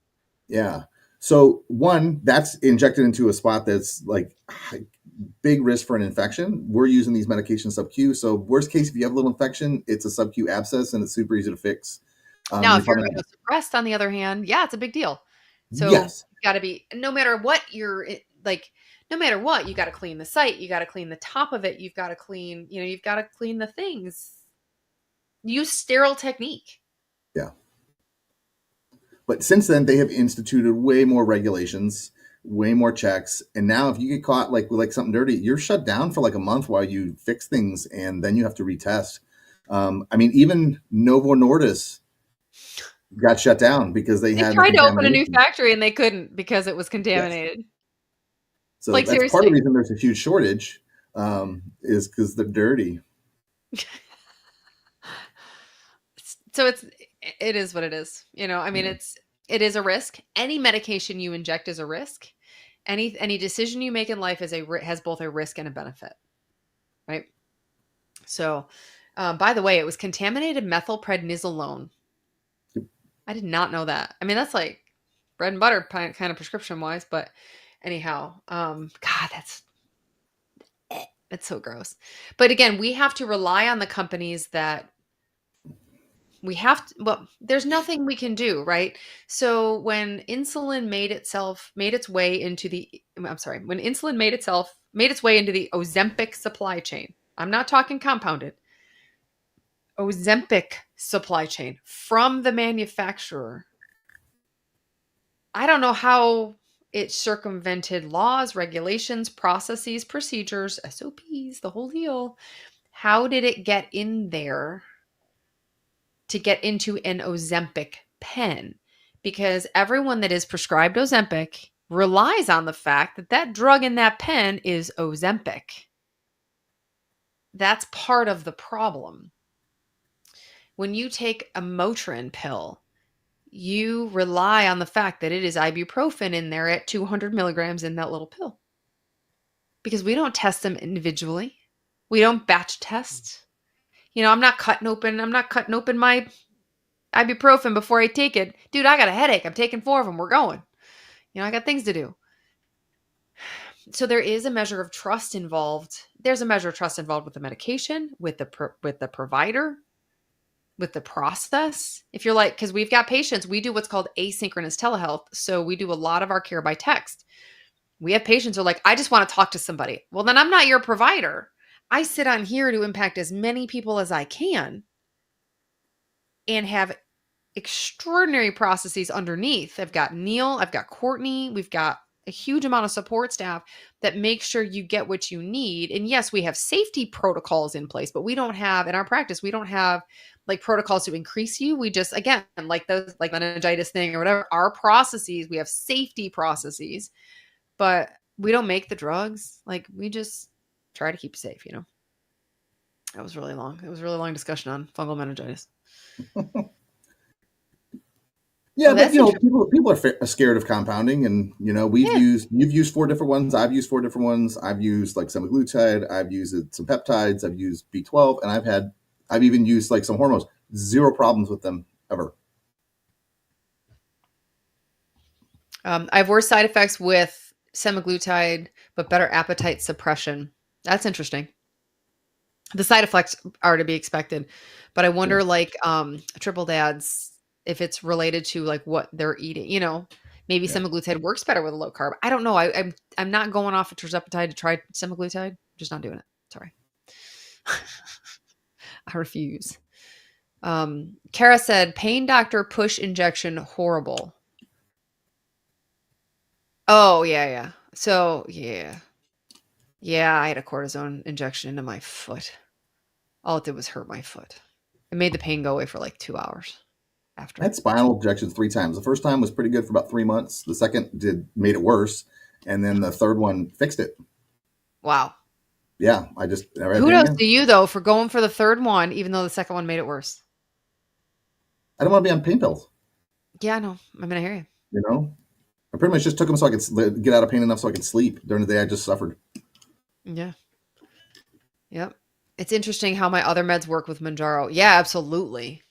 Yeah. So one, that's injected into a spot that's like big risk for an infection. We're using these medications sub-Q. So worst case, if you have a little infection, it's a sub-Q abscess and it's super easy to fix. Now, You're if you're probably not. immunosuppressed, on the other hand, yeah, it's a big deal. So Yes. you've got to be, no matter what like, no matter what, you got to clean the site. You got to clean the top of it. You've got to clean, you've got to clean the things. Use sterile technique. Yeah. But since then, they have instituted way more regulations, way more checks. And now if you get caught like with like something dirty, you're shut down for like a month while you fix things and then you have to retest. I mean, even Novo Nordisk got shut down because they They had the tried to open a new contamination. factory and they couldn't because it was Yes. contaminated. So Like, that's part of the seriously. reason there's a huge shortage, is because they're dirty. So it is what it is. I mean, Yeah. it is a risk. Any medication you inject is a risk. Any decision you make in life has both a risk and a benefit, right? So, by the way, it was contaminated methylprednisolone. I did not know that. I mean, that's like bread and butter kind of prescription wise, but anyhow, God, that's so gross. But again, we have to rely on the companies that well, there's nothing we can do, right? So when insulin made its way into the I'm sorry, when insulin made its way into the Ozempic supply chain. I'm not talking compounded. Ozempic supply chain from the manufacturer. I don't know how It circumvented laws, regulations, processes, procedures, SOPs, the whole deal. How did it get in there to get into an Ozempic pen? Because everyone that is prescribed Ozempic relies on the fact that that drug in that pen is Ozempic. That's part of the problem. When you take a Motrin pill, you rely on the fact that it is ibuprofen in there at 200 milligrams in that little pill because we don't test them individually. We don't batch test. I'm not cutting open my ibuprofen before I take it. Dude, I got a headache. I'm taking 4 of them. We're going. I got things to do. So there is a measure of trust involved. There's a measure of trust involved with the medication, with the provider, with the process. If you're like, because we've got patients, we do what's called asynchronous telehealth. So we do a lot of our care by text. We have patients who are like, I just want to talk to somebody. Well, then I'm not your provider. I sit on here to impact as many people as I can and have extraordinary processes underneath. I've got Neil, I've got Courtney, we've got a huge amount of support staff that make sure you get what you need. And yes, we have safety protocols in place, but we don't have, in our practice, we don't have like protocols to increase you. We just, again, like those, like meningitis thing or whatever, our processes, we have safety processes, but we don't make the drugs. Like we just try to keep you safe, That was really long. It was a really long discussion on fungal meningitis. Yeah, Oh, but that's interesting. people are scared of compounding, and Yeah. you've used 4 different ones. I've used 4 different ones. I've used like semaglutide. I've used some peptides. I've used B12, and I've even used like some hormones. Zero problems with them ever. I have worse side effects with semaglutide, but better appetite suppression. That's interesting. The side effects are to be expected, but I Yeah, wonder, like, triple dads, if it's related to like what they're eating. Maybe yeah. semaglutide works better with a low carb. I don't know. I'm not going off of tirzepatide to try semaglutide. I'm just not doing it. Sorry, I refuse. Kara said, "Pain doctor push injection horrible." Oh yeah, yeah. So yeah. Yeah, I had a cortisone injection into my foot. All it did was hurt my foot. It made the pain go away for like 2 hours I after. had spinal injections 3 times. The first time was pretty good for about 3 months. The second did made it worse, and then the third one fixed it. Wow. Yeah, I just never had pain Kudos again. to you though for going for the third one, even though the second one made it worse. I don't want to be on pain pills. Yeah, no, I'm gonna hear you. You know, I pretty much just took them so I could get out of pain enough so I could sleep during the day. I just suffered. Yeah. Yep. It's interesting how my other meds work with Manjaro. Yeah, absolutely.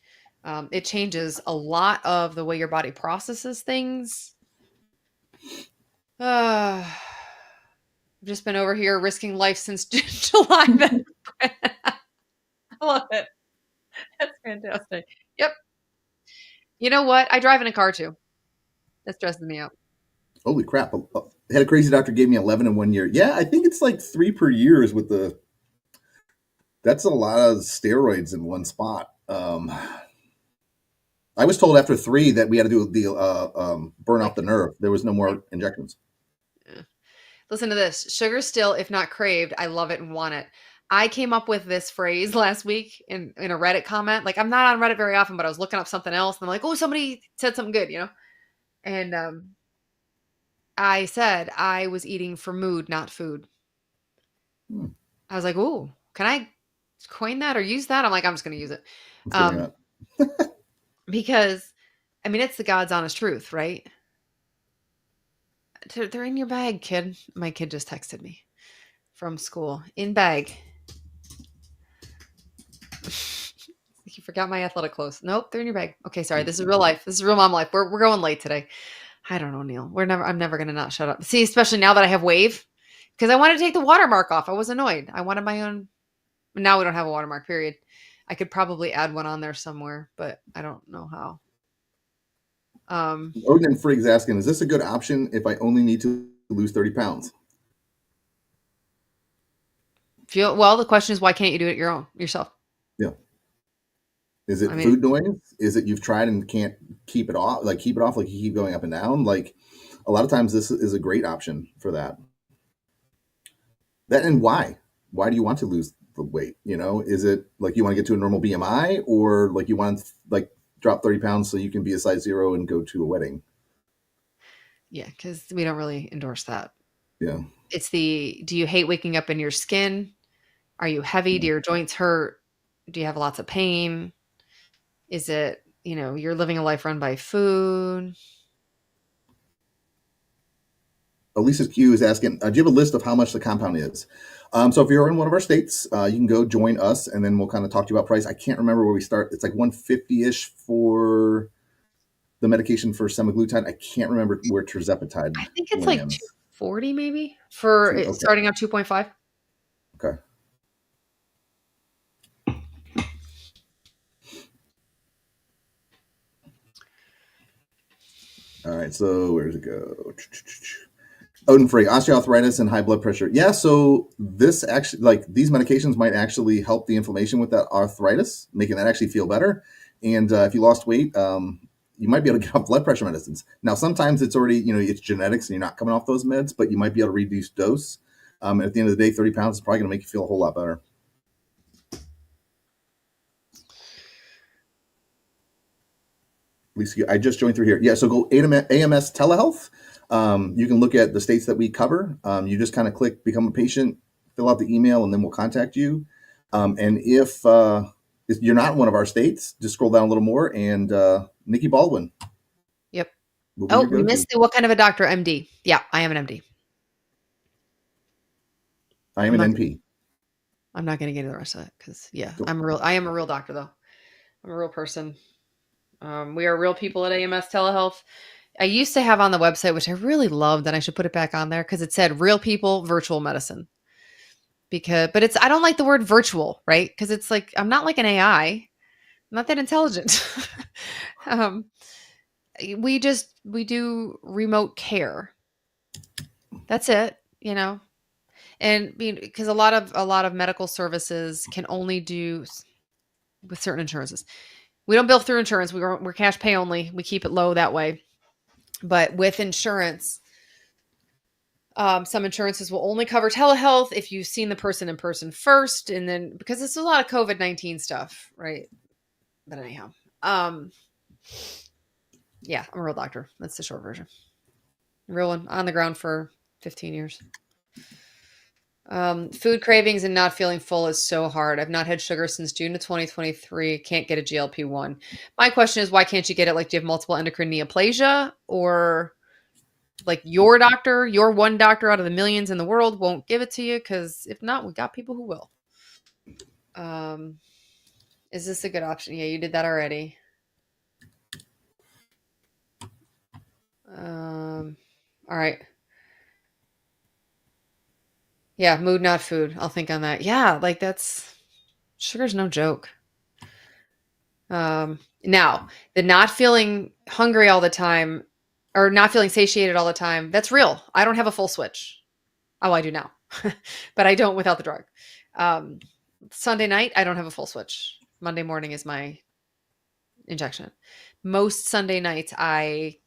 It changes a lot of the way your body processes things. I've just been over here risking life since July. I love it. That's fantastic. Yep. You know what? I drive in a car too. That stresses me out. Holy crap! I had a crazy doctor gave me 11 in 1 year. Yeah, I think it's like 3 per year is with the. That's a lot of steroids in one spot. I was told after 3 that we had to do the burn off Like, the nerve. There was no like, more injections. eh. Listen to this. Sugar still, if not craved, I love it and want it. I came up with this phrase last week in a Reddit comment. Like I'm not on Reddit very often, but I was looking up something else and I'm like, oh, somebody said something good. And I said I was eating for mood, not food. Hmm, I was like, oh, can I coin that or use that? I'm like, I'm just gonna use it. I'm stealing Um, that. because I mean it's the God's honest truth, right? They're in your bag, kid. My kid just texted me from school. In bag. You forgot my athletic clothes. Nope, they're in your bag. Okay, sorry. This is real life. This is real mom life. We're going late today. I don't know, Neil. I'm never gonna not shut up. See, especially now that I have Wave, because I wanted to take the watermark off. I was annoyed. I wanted my own. Now we don't have a watermark. Period. I could probably add one on there somewhere, but I don't know how. Um, Odin Friggs asking, is this a good option if I only need to lose 30 pounds? feel well. The question is, why can't you do it yourself? Yeah. Is I it mean, food noise? Is it you've tried and can't keep it off? Like keep it off, like you keep going up and down? Like a lot of times this is a great option for that. That and why? Why do you want to lose the weight? You know, is it like you want to get to a normal BMI, or like you want to like drop 30 pounds so you can be a size zero and go to a wedding? Yeah, because we don't really endorse that. Yeah. It's the do you hate waking up in your skin? Are you heavy? Do your joints hurt? Do you have lots of pain? Is it, you're living a life run by food? Elisa's Q is asking, do you have a list of how much the compound is? So if you're in one of our states, you can go join us, and then we'll kind of talk to you about price. I can't remember where we start. It's like 150-ish for the medication for semaglutide. I can't remember where I tirzepatide think it's like lands. 240 maybe for Two. it Okay. starting out 2.5. Okay. All right. So where does it go? Odin free osteoarthritis and high blood pressure. Yeah. So this actually, like these medications might actually help the inflammation with that arthritis, making that actually feel better. And if you lost weight, you might be able to get off blood pressure medicines. Now, sometimes it's already, it's genetics and you're not coming off those meds, but you might be able to reduce dose. And at the end of the day, 30 pounds is probably going to make you feel a whole lot better. At least I just joined through here. Yeah, so go AMS Telehealth. You can look at the states that we cover. You just kind of click become a patient, fill out the email, and then we'll contact you. And if you're not in one of our states, just scroll down a little more, and Nikki Baldwin Yep. will be Oh, your we go-to. missed the what kind of a doctor? MD. Yeah, I am an MD. I am I'm an not NP. I'm not going to get into the rest of it because yeah, Cool. I am a real doctor though. I'm a real person. We are real people at AMS Telehealth. I used to have on the website, which I really loved, and I should put it back on there because it said real people, virtual medicine. But I don't like the word virtual, right? Because it's like, I'm not like an AI. I'm not that intelligent. um, we do remote care. That's it. And because a lot of medical services can only do with certain insurances. We don't bill through insurance. We're cash pay only. We keep it low that way. But with insurance, some insurances will only cover telehealth if you've seen the person in person first, and then because it's a lot of COVID-19 stuff, right? But anyhow, um, yeah, I'm a real doctor. That's the short version. Real one on the ground for 15 years. Food cravings and not feeling full is so hard. I've not had sugar since June of 2023. Can't get a GLP-1. My question is, why can't you get it? Like, do you have multiple endocrine neoplasia, or like your one doctor out of the millions in the world won't give it to you? Because if not, we got people who will. Um, is this a good option? Yeah, you did that already. All right. Yeah, mood, not food. I'll think on that. Yeah, like sugar's no joke. Now, the not feeling hungry all the time or not feeling satiated all the time, that's real. I don't have a full switch. Oh, I do now, but I don't without the drug. Um, Sunday night, I don't have a full switch. Monday morning is my injection. Most Sunday nights, I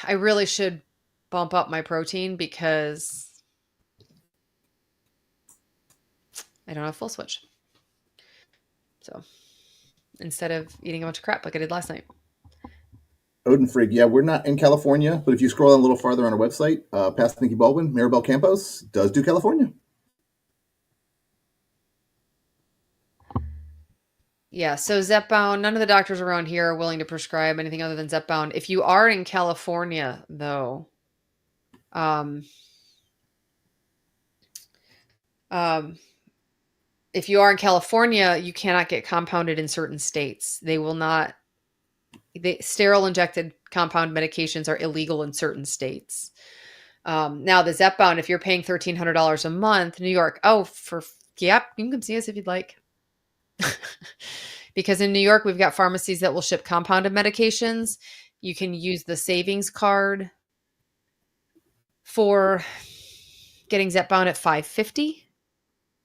really should bump up my protein because I don't have a full switch. So instead of eating a bunch of crap like I did last night. Odin Frigg. Yeah, we're not in California, but if you scroll down a little farther on our website, past Nikki Baldwin, Maribel Campos does do California. Yeah, so Zepbound, none of the doctors around here are willing to prescribe anything other than Zepbound. If you are in California, though, um, um, if you are in California, you cannot get compounded in certain states. They will not. The sterile injected compound medications are illegal in certain states. Now the Zepbound, if you're paying $1,300 a month, New York, yep, you can come see us if you'd like. Because in New York, we've got pharmacies that will ship compounded medications. You can use the savings card for getting Zepbound at 550.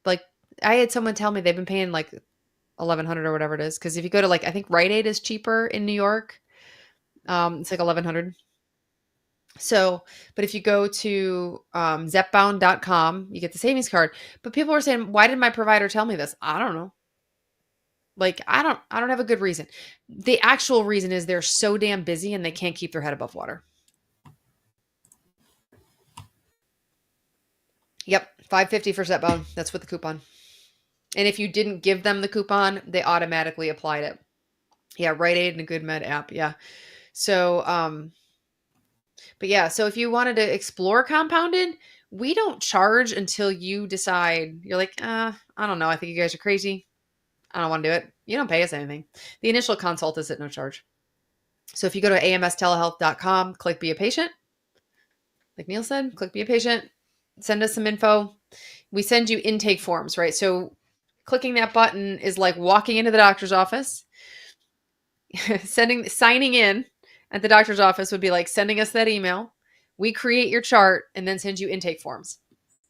Like I had someone tell me they've been paying like 1,100 or whatever it is. Because if you go to like I think Rite Aid is cheaper in New York. It's like 1100. So, but if you go to zepbound.com, you get the savings card. But people are saying, why did my provider tell me this? I don't know. Like I don't have a good reason. The actual reason is they're so damn busy and they can't keep their head above water. Yep, 550 for Zepbound. That's with the coupon. And if you didn't give them the coupon, they automatically applied it. Yeah, Rite Aid and a Good Med app. Yeah. So, but yeah, so if you wanted to explore compounded, we don't charge until you decide you're like, I don't know. I think you guys are crazy. I don't want to do it. You don't pay us anything. The initial consult is at no charge. So if you go to amstelehealth.com, click be a patient, like Neil said, click be a patient, send us some info. We send you intake forms, right? So clicking that button is like walking into the doctor's office, signing in at the doctor's office would be like sending us that email. We create your chart and then send you intake forms.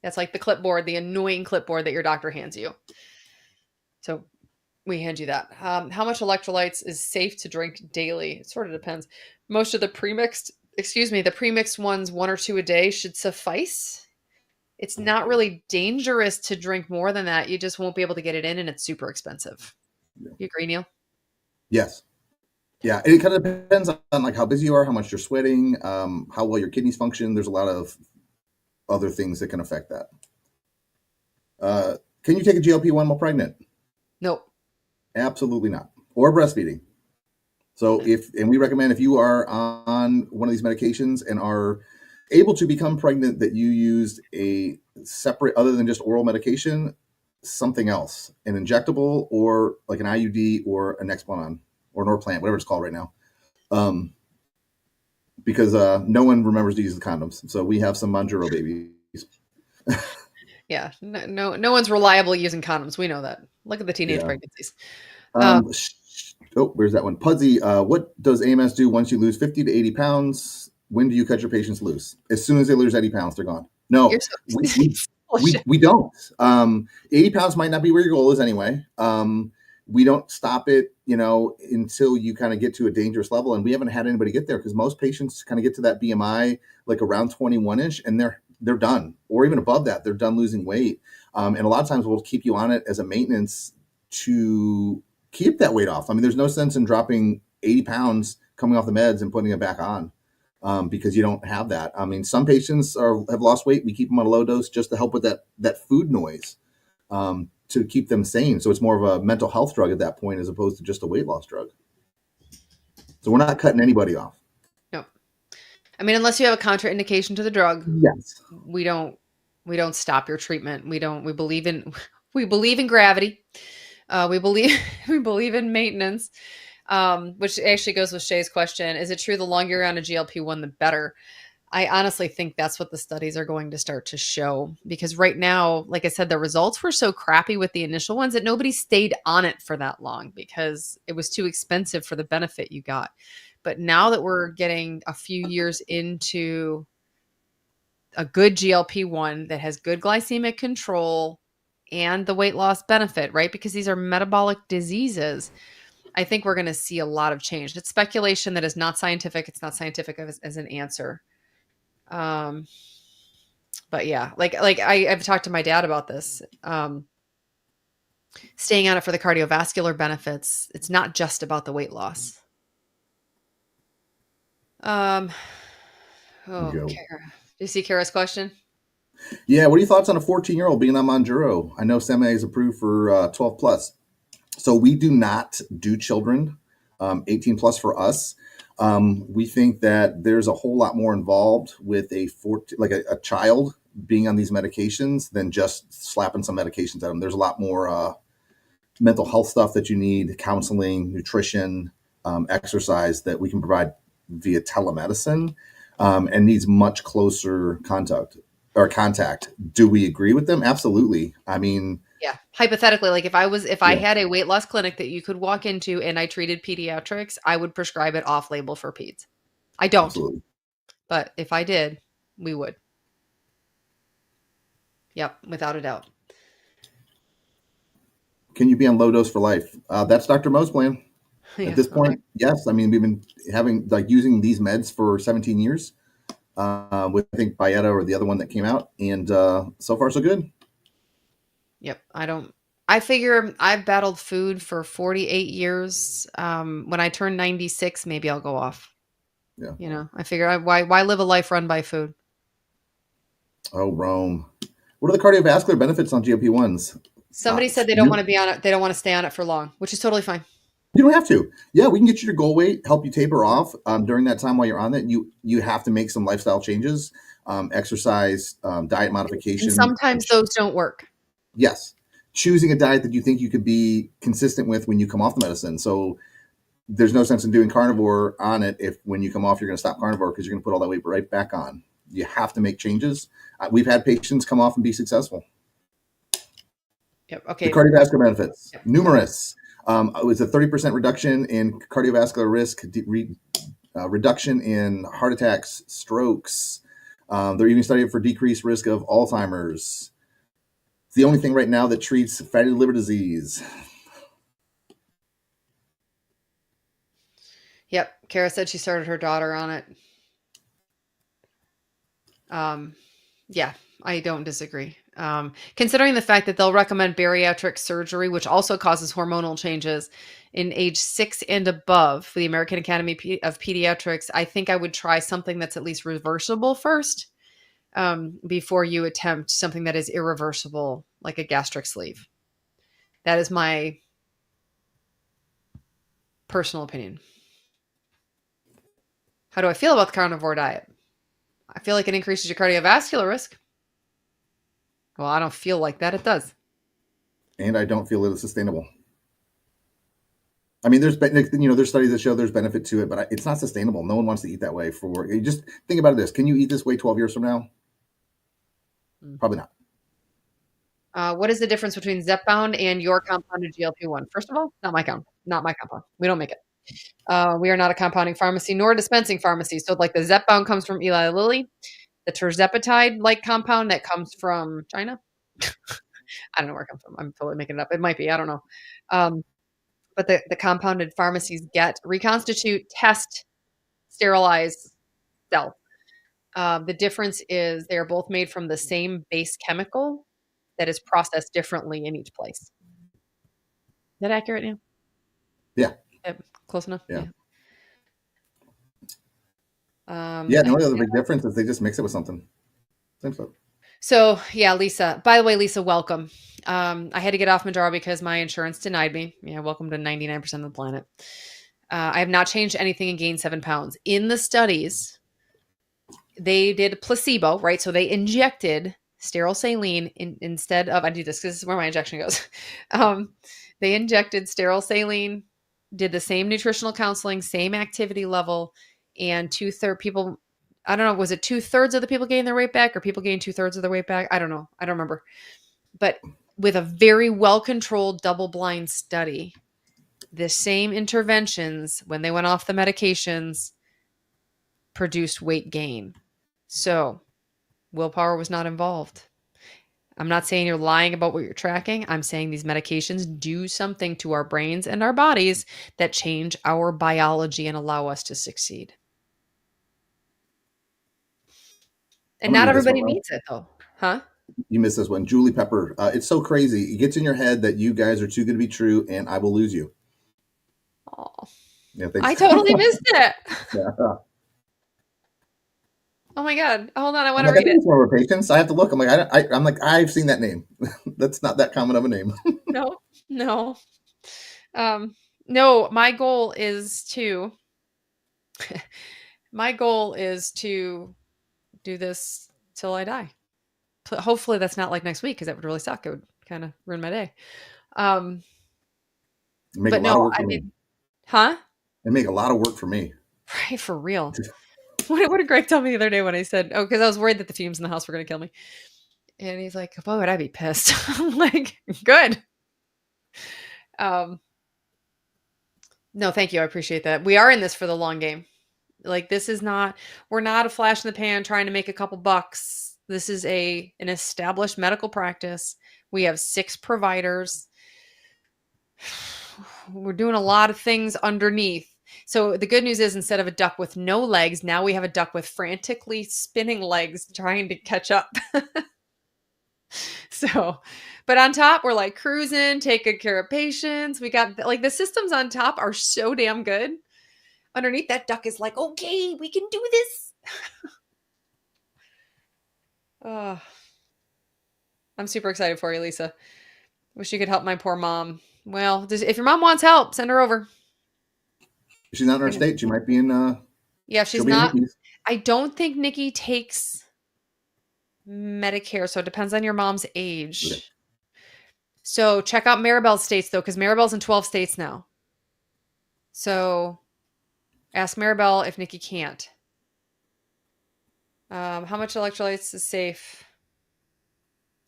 That's like the clipboard, the annoying clipboard that your doctor hands you. So we hand you that. How much electrolytes is safe to drink daily? It sort of depends. Most of the the premixed ones, one or two a day should suffice. It's not really dangerous to drink more than that. You just won't be able to get it in, and it's super expensive. You agree, Neil? Yes. Yeah, and it kind of depends on like how busy you are, how much you're sweating, how well your kidneys function. There's a lot of other things that can affect that. Can you take a GLP-1 while pregnant? Nope. Absolutely not. Or breastfeeding. So and we recommend if you are on one of these medications and are able to become pregnant, that you used a separate, other than just oral medication, something else, an injectable or like an IUD or a Nexplanon or Norplant, whatever it's called right now. Because no one remembers to use the condoms. So we have some Monjuro babies. Yeah, no one's reliable using condoms. We know that. Look at the teenage Yeah. pregnancies. Um, Where's that one? Pudzy, what does AMS do once you lose 50 to 80 pounds? When do you cut your patients loose? As soon as they lose 80 pounds, they're gone. you're No, we, so we, bullshit. we don't. 80 pounds might not be where your goal is anyway. We don't stop it, until you kind of get to a dangerous level. And we haven't had anybody get there because most patients kind of get to that BMI like around 21-ish and they're done, or even above that, they're done losing weight. And a lot of times we'll keep you on it as a maintenance to keep that weight off. I mean, there's no sense in dropping 80 pounds coming off the meds and putting it back on, because you don't have that. I mean, some patients have lost weight. We keep them on a low dose just to help with that food noise, to keep them sane. So it's more of a mental health drug at that point as opposed to just a weight loss drug. So we're not cutting anybody off. No, I mean unless you have a contraindication to the drug, Yes. we don't stop your treatment. We believe in we believe in gravity. We believe we believe in maintenance. Which actually goes with Shay's question: is it true the longer you're on a GLP-1, the better? I honestly think that's what the studies are going to start to show, because right now, like I said, the results were so crappy with the initial ones that nobody stayed on it for that long because it was too expensive for the benefit you got. But now that we're getting a few years into a good GLP-1 that has good glycemic control and the weight loss benefit, right? Because these are metabolic diseases. I think we're going to see a lot of change. It's speculation that is not scientific. It's not scientific as an answer. Um, but yeah, I've talked to my dad about this. Staying on it for the cardiovascular benefits. It's not just about the weight loss. Um, oh, Go. Kara. Do you see Kara's question? Yeah. What are your thoughts on a 14-year-old being on Monjuro? I know Semi is approved for 12 plus. So we do not do children, 18 plus for us. We think that there's a whole lot more involved with a child being on these medications than just slapping some medications at them. There's a lot more mental health stuff that you need, counseling, nutrition, exercise that we can provide via telemedicine, and needs much closer contact. Do we agree with them? Absolutely. I mean, Yeah. Hypothetically, like if I yeah, had a weight loss clinic that you could walk into and I treated pediatrics, I would prescribe it off label for peds. I don't, absolutely. but if I did, we would. Yep, without a doubt. Can you be on low dose for life? That's Dr. Moe's plan. At Yeah, this okay. point, yes. I mean, we've been having like using these meds for 17 years with I think Byetta or the other one that came out, and so far so good. Yep, I figure I've battled food for 48 years. When I turn 96, maybe I'll go off. Yeah. I figure why live a life run by food? Oh, Rome. What are the cardiovascular benefits on GLP-1s? Somebody said they don't want You to be on it. They don't want to stay on it for long, which is totally fine. you don't have to. Yeah, we can get you your goal weight, help you taper off during that time while you're on that. You have to make some lifestyle changes, exercise, diet And modification. sometimes those don't work. Yes, choosing a diet that you think you could be consistent with when you come off the medicine. So there's no sense in doing carnivore on it if when you come off you're going to stop carnivore because you're going to put all that weight right back on. You have to make changes. We've had patients come off and be successful. Yep. The Okay. cardiovascular benefits, Yep. numerous. It was a 30% reduction in cardiovascular risk, reduction in heart attacks, strokes. They're even studying for decreased risk of Alzheimer's. It's the only thing right now that treats fatty liver disease. Yep. Kara said she started her daughter on it. Um, yeah, I don't disagree. Considering the fact that they'll recommend bariatric surgery, which also causes hormonal changes in age 6 and above for the American Academy of Pediatrics, I think I would try something that's at least reversible first before you attempt something that is irreversible, like a gastric sleeve. That is my personal opinion. How do I feel about the carnivore diet? I feel like it increases your cardiovascular risk. Well, I don't feel like that. It does. And I don't feel it is sustainable. I mean, there's studies that show there's benefit to it, but it's not sustainable. No one wants to eat that way for work. You just think about this: can you eat this way 12 years from now? Mm. Probably not. What is the difference between Zepbound and your compounded GLP-1? First of all, not my compound. We don't make it. We are not a compounding pharmacy nor a dispensing pharmacy. So, like the Zepbound comes from Eli Lilly, the terzepatide like compound that comes from China. I don't know where it comes from. I'm totally making it up. It might be. I don't know. Um, but the compounded pharmacies get reconstitute, test, sterilize, sell. The difference is they are both made from the same base chemical that is processed differently in each place. Is that accurate? Yeah. Yeah, Yep. Close enough. yeah, Yeah. yeah. I The only guess, other yeah. big difference is they just mix it with something. Same stuff. So yeah, Lisa. By the way, Lisa, welcome. I had to get off Manjaro because my insurance denied me. Yeah, welcome to 99% of the planet. I have not changed anything and gained 7 pounds. In the studies, they did placebo, right? So they injected sterile saline instead of, I do this because this is where my injection goes. um, they injected sterile saline, did the same nutritional counseling, same activity level, and two-third people, I don't know, was it two-thirds of the people gained their weight back or people gained two-thirds of their weight back? I don't know. I don't remember. But with a very well-controlled double-blind study, the same interventions when they went off the medications produced weight gain. So willpower was not involved. I'm not saying you're lying about what you're tracking. I'm saying these medications do something to our brains and our bodies that change our biology and allow us to succeed. And I'm gonna not read this one. everybody Ron. needs it though. Huh? You missed this one. Julie Pepper. It's so crazy. It gets in your head that you guys are too good to be true, and I will lose you. Oh, Yeah, thanks. I totally missed it. Yeah. Oh my God. Hold on. I I'm want to like, I read think it. it's one of our patients. I have to look. I'm like, I'm like, I've seen that name. That's not that common of a name. No, no. Um, no, my goal is to do this till I die. Hopefully that's not like next week because that would really suck. It would kind of ruin my day. Um, Make a but lot no, of work I for me. mean, huh? They make a lot of work for me. Right, for real. What did Greg tell me the other day when I said, "Oh, because I was worried that the fumes in the house were going to kill me," and he's like, "Boy, would I be pissed?" I'm like, "Good." Um, no, thank you. I appreciate that. We are in this for the long game. Like this is not we're not a flash in the pan trying to make a couple bucks. This is an established medical practice. We have 6 providers. we're doing a lot of things underneath. So the good news is instead of a duck with no legs, now we have a duck with frantically spinning legs trying to catch up. So, but on top, we're like cruising, take good care of patients. We got like the systems on top are so damn good. Underneath that duck is like, okay, we can do this. Oh, I'm super excited for you, Lisa. Wish you could help my poor mom. Well, if your mom wants help, send her over. If she's not in our state, she might be in. Yeah, if She'll she's be in not, Nikki's. I don't think Nikki takes Medicare, so it depends on your mom's Okay. age. So check out Maribel's states though, because Maribel's in 12 states now. So ask Maribel if Nikki can't. How much electrolytes is safe?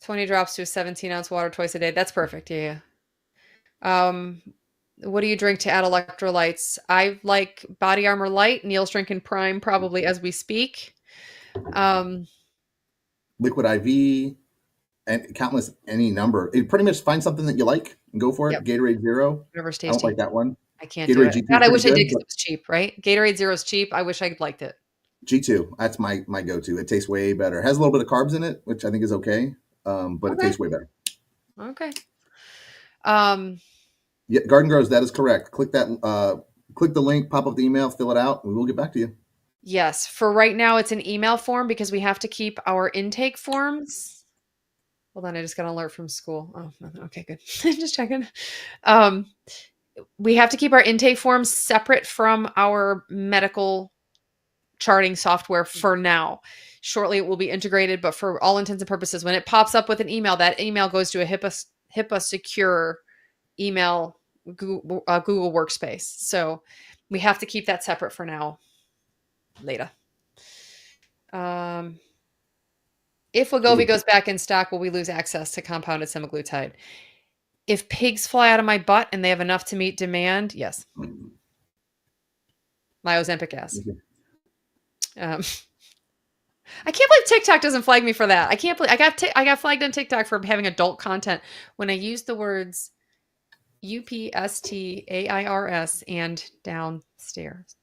20 drops to a 17-ounce water twice a day. That's perfect. Yeah. Um, what do you drink to add electrolytes? I like Body Armor Light. Neil's drinking Prime probably as we speak. Um, Liquid IV and countless any number. It pretty much find something that you like and go for yep, it. Gatorade Zero. whatever's I don't tasty. like that one. I can't do Gatorade it. G2 is God, I pretty wish I did good, because but it was cheap, right? Gatorade Zero is cheap. I wish I liked it. G2, that's my go-to. It tastes way better. It has a little bit of carbs in it, which I think is okay, but it Okay. tastes way better. Okay. Um, Yeah, Garden Grows, that is correct. Click that. Click the link, pop up the email, fill it out, and we will get back to you. yes. For right now, it's an email form because we have to keep our intake forms. Hold on, I just got an alert from school. Oh, okay, good. Just checking. Um, we have to keep our intake forms separate from our medical charting software for now. Shortly, it will be integrated, but for all intents and purposes, when it pops up with an email, that email goes to a HIPAA secure email Google Workspace. So we have to keep that separate for now. Later. Um, if Wegovy Ooh. goes back in stock, will we lose access to compounded semaglutide? If pigs fly out of my butt and they have enough to meet demand, yes. My Ozempic ass. Um, I can't believe TikTok doesn't flag me for that. I can't believe I got flagged on TikTok for having adult content when I used the words UPSTAIRS and downstairs.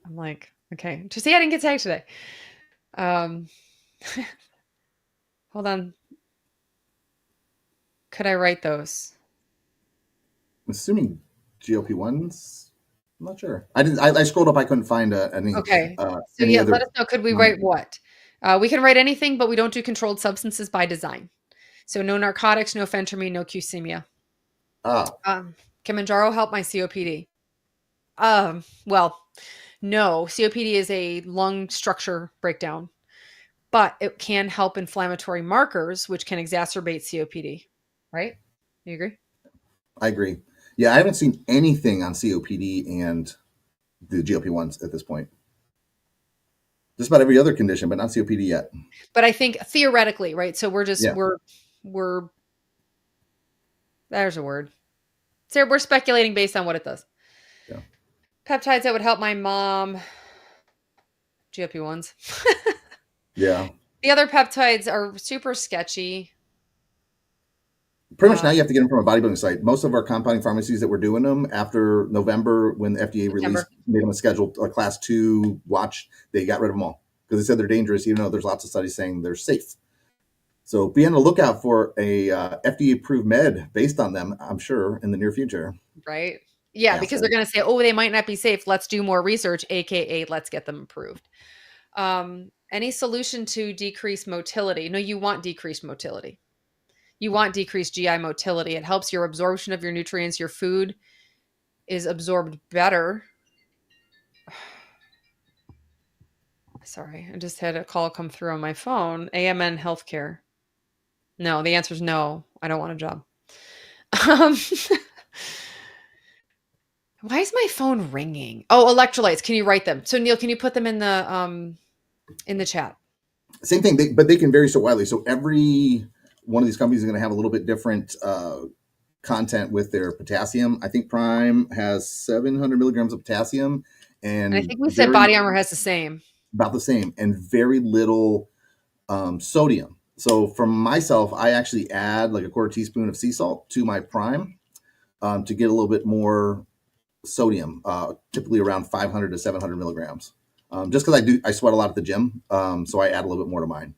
I'm like, okay. To see I didn't get tagged today. Um hold on. Could I write those? I'm assuming GLP-1s. I'm not sure. I didn't. I scrolled up. I couldn't find Okay. So any yeah, other. let us know. Could we write what? We can write anything, but we don't do controlled substances by design. So no narcotics, no phentermine, no Qsimia. Ah, Kilimanjaro help my COPD. Well, no, COPD is a lung structure breakdown, but it can help inflammatory markers, which can exacerbate COPD. Right? You agree? I agree. Yeah, I haven't seen anything on COPD and the GLP-1s at this point. Just about every other condition, but not COPD yet. But I think theoretically, right? So Yeah. we're there's a word. So we're speculating based on what it does. Yeah. Peptides that would help my mom. GLP-1s. Yeah. The other peptides are super sketchy. Pretty much now you have to get them from a bodybuilding site. Most of our compounding pharmacies that were doing them after November, when the FDA September. made them a scheduled class 2 watch, they got rid of them all because they said they're dangerous, even though there's lots of studies saying they're safe. So be on the lookout for a FDA approved med based on them, I'm sure, in the near future. Right? Yeah, because they're Assholes. going to say, oh, they might not be safe. Let's do more research, AKA, let's get them approved. Any solution to decrease motility? No, you want decreased motility. You want decreased GI motility. It helps your absorption of your nutrients. Your food is absorbed better. Sorry, I just had a call come through on my phone. AMN Healthcare. No, the answer is no. I don't want a job. Um, why is my phone ringing? Oh, electrolytes. Can you write them? So Neil, can you put them in the chat? Same thing, but they can vary so widely. So every one of these companies is going to have a little bit different content with their potassium. I think Prime has 700 milligrams of potassium And I and think we said very Body Armor has the same. about the same, and very little sodium. So for myself, I actually add like a quarter teaspoon of sea salt to my Prime. to get a little bit more sodium, typically around 500 to 700 milligrams. Just because I sweat a lot at the gym, so I add a little bit more to mine.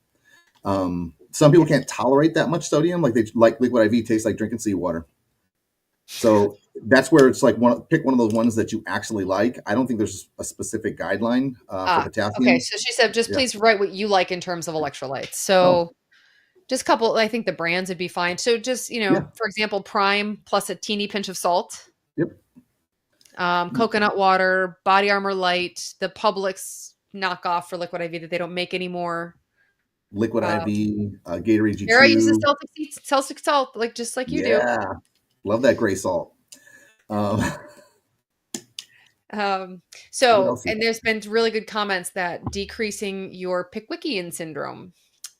Some people can't tolerate that much sodium, like they like liquid IV tastes like drinking seawater. So that's where it's like pick one of those ones that you actually like. I don't think there's a specific guideline for Okay. potassium. So she said, just Yeah. please write what you like in terms of electrolytes. Oh, So just a couple, I think the brands would be fine. So just, yeah. for example, Prime plus a teeny pinch of salt, Yep. coconut water, Body Armor Light, the Publix knockoff for Liquid IV that they don't make anymore. Liquid Um, IV, Gatorade Sarah uses G2. Celtic salt, like just like you do. Yeah. Love that gray salt. Um, Um, what so, else? and there's been really good comments that decreasing your Pickwickian syndrome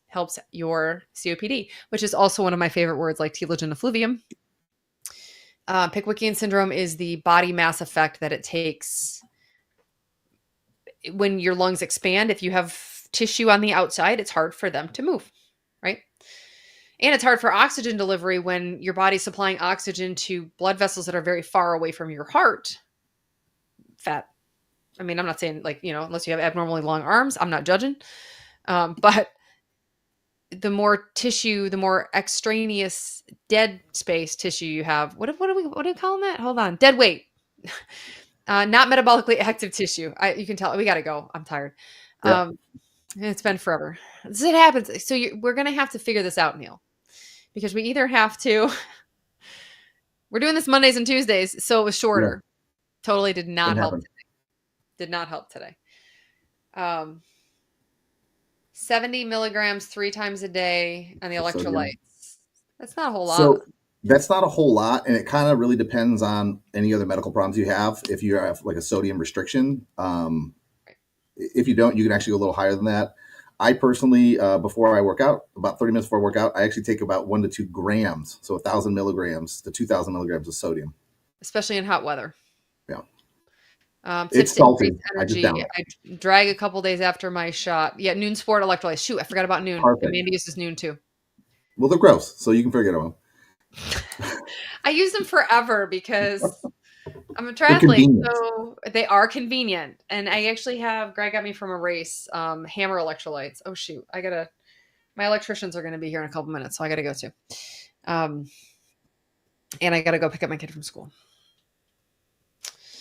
helps your COPD, which is also one of my favorite words, like telogen effluvium. Pickwickian syndrome is the body mass effect that it takes when your lungs expand. If you have tissue on the outside, it's hard for them to move, right? And it's hard for oxygen delivery when your body's supplying oxygen to blood vessels that are very far away from your heart. Fat. I mean, I'm not saying like, unless you have abnormally long arms, I'm not judging. But the more tissue, the more extraneous dead space tissue you have. What do we call that? Hold on. Dead weight. Not metabolically active tissue. You can tell we got to go. I'm tired. Yeah. It's been forever. This it happens. So we're going to have to figure this out, Neil, because we either have to, we're doing this Mondays and Tuesdays. So it was Yeah. shorter. Totally did not Can help. happen. Did not help today. 70 milligrams 3 times a day on the Of sodium. electrolytes. That's not a whole lot. So that's not a whole lot, and it kind of really depends on any other medical problems you have. If you have like a sodium restriction, if you don't, you can actually go a little higher than that. I personally, before I work out, about 30 minutes before I work out, I actually take about 1 to 2 grams, so 1,000 milligrams to 2,000 milligrams of sodium. Especially in hot weather. Yeah, Tips it's to increase salty. I just energy. down it. I drag a couple days after my shot. Yeah, Noon Sport electrolytes. Shoot, I forgot about Noon. Perfect. Amanda uses Noon too. Well, they're gross, so you can forget them. I use them forever because I'm a They're triathlete, convenient. so they are convenient. And I actually have Greg got me from a race, Hammer electrolytes. Oh shoot, my electricians are gonna be here in a couple minutes, so I gotta go too. And I gotta go pick up my kid from school.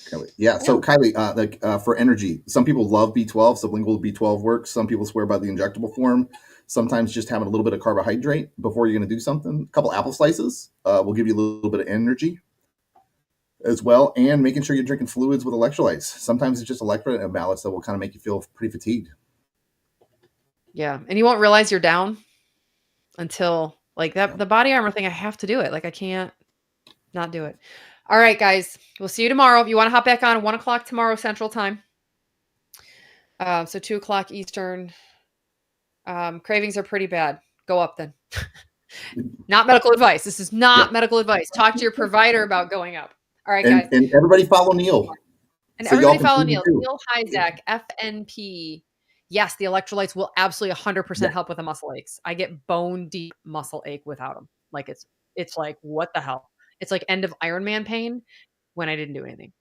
Kylie. Yeah. So Kylie, for energy, some people love B12. Sublingual B12 works. Some people swear by the injectable form. Sometimes just having a little bit of carbohydrate before you're going to do something, a couple apple slices will give you a little bit of energy as well, and making sure you're drinking fluids with electrolytes. Sometimes it's just electrolyte imbalance that will kind of make you feel pretty fatigued. Yeah, and you won't realize you're down until like that. Yeah. The body armor thing, I have to do it. Like I can't not do it. All right, guys, we'll see you tomorrow. If you want to hop back on 1 o'clock tomorrow Central Time, so 2 o'clock Eastern. Cravings are pretty bad. Go up then. Not medical advice. This is not Yeah. medical advice. Talk to your provider about going up. All right, guys. And everybody follow Neil. And So y'all everybody can follow see me Neil. too. Neil Hyzak, FNP. Yes, the electrolytes will absolutely 100% Yeah. help with the muscle aches. I get bone deep muscle ache without them. Like it's like what the hell? It's like end of Ironman pain when I didn't do anything,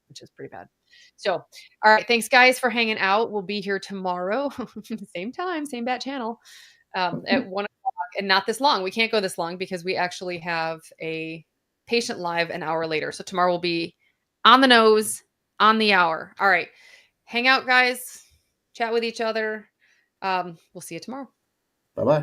which is pretty bad. So, all right, thanks guys for hanging out. We'll be here tomorrow, same time, same bat channel, at 1 o'clock, and not this long. We can't go this long because we actually have a patient live an hour later. So tomorrow will be on the nose, on the hour. All right, hang out, guys. Chat with each other. We'll see you tomorrow. Bye bye.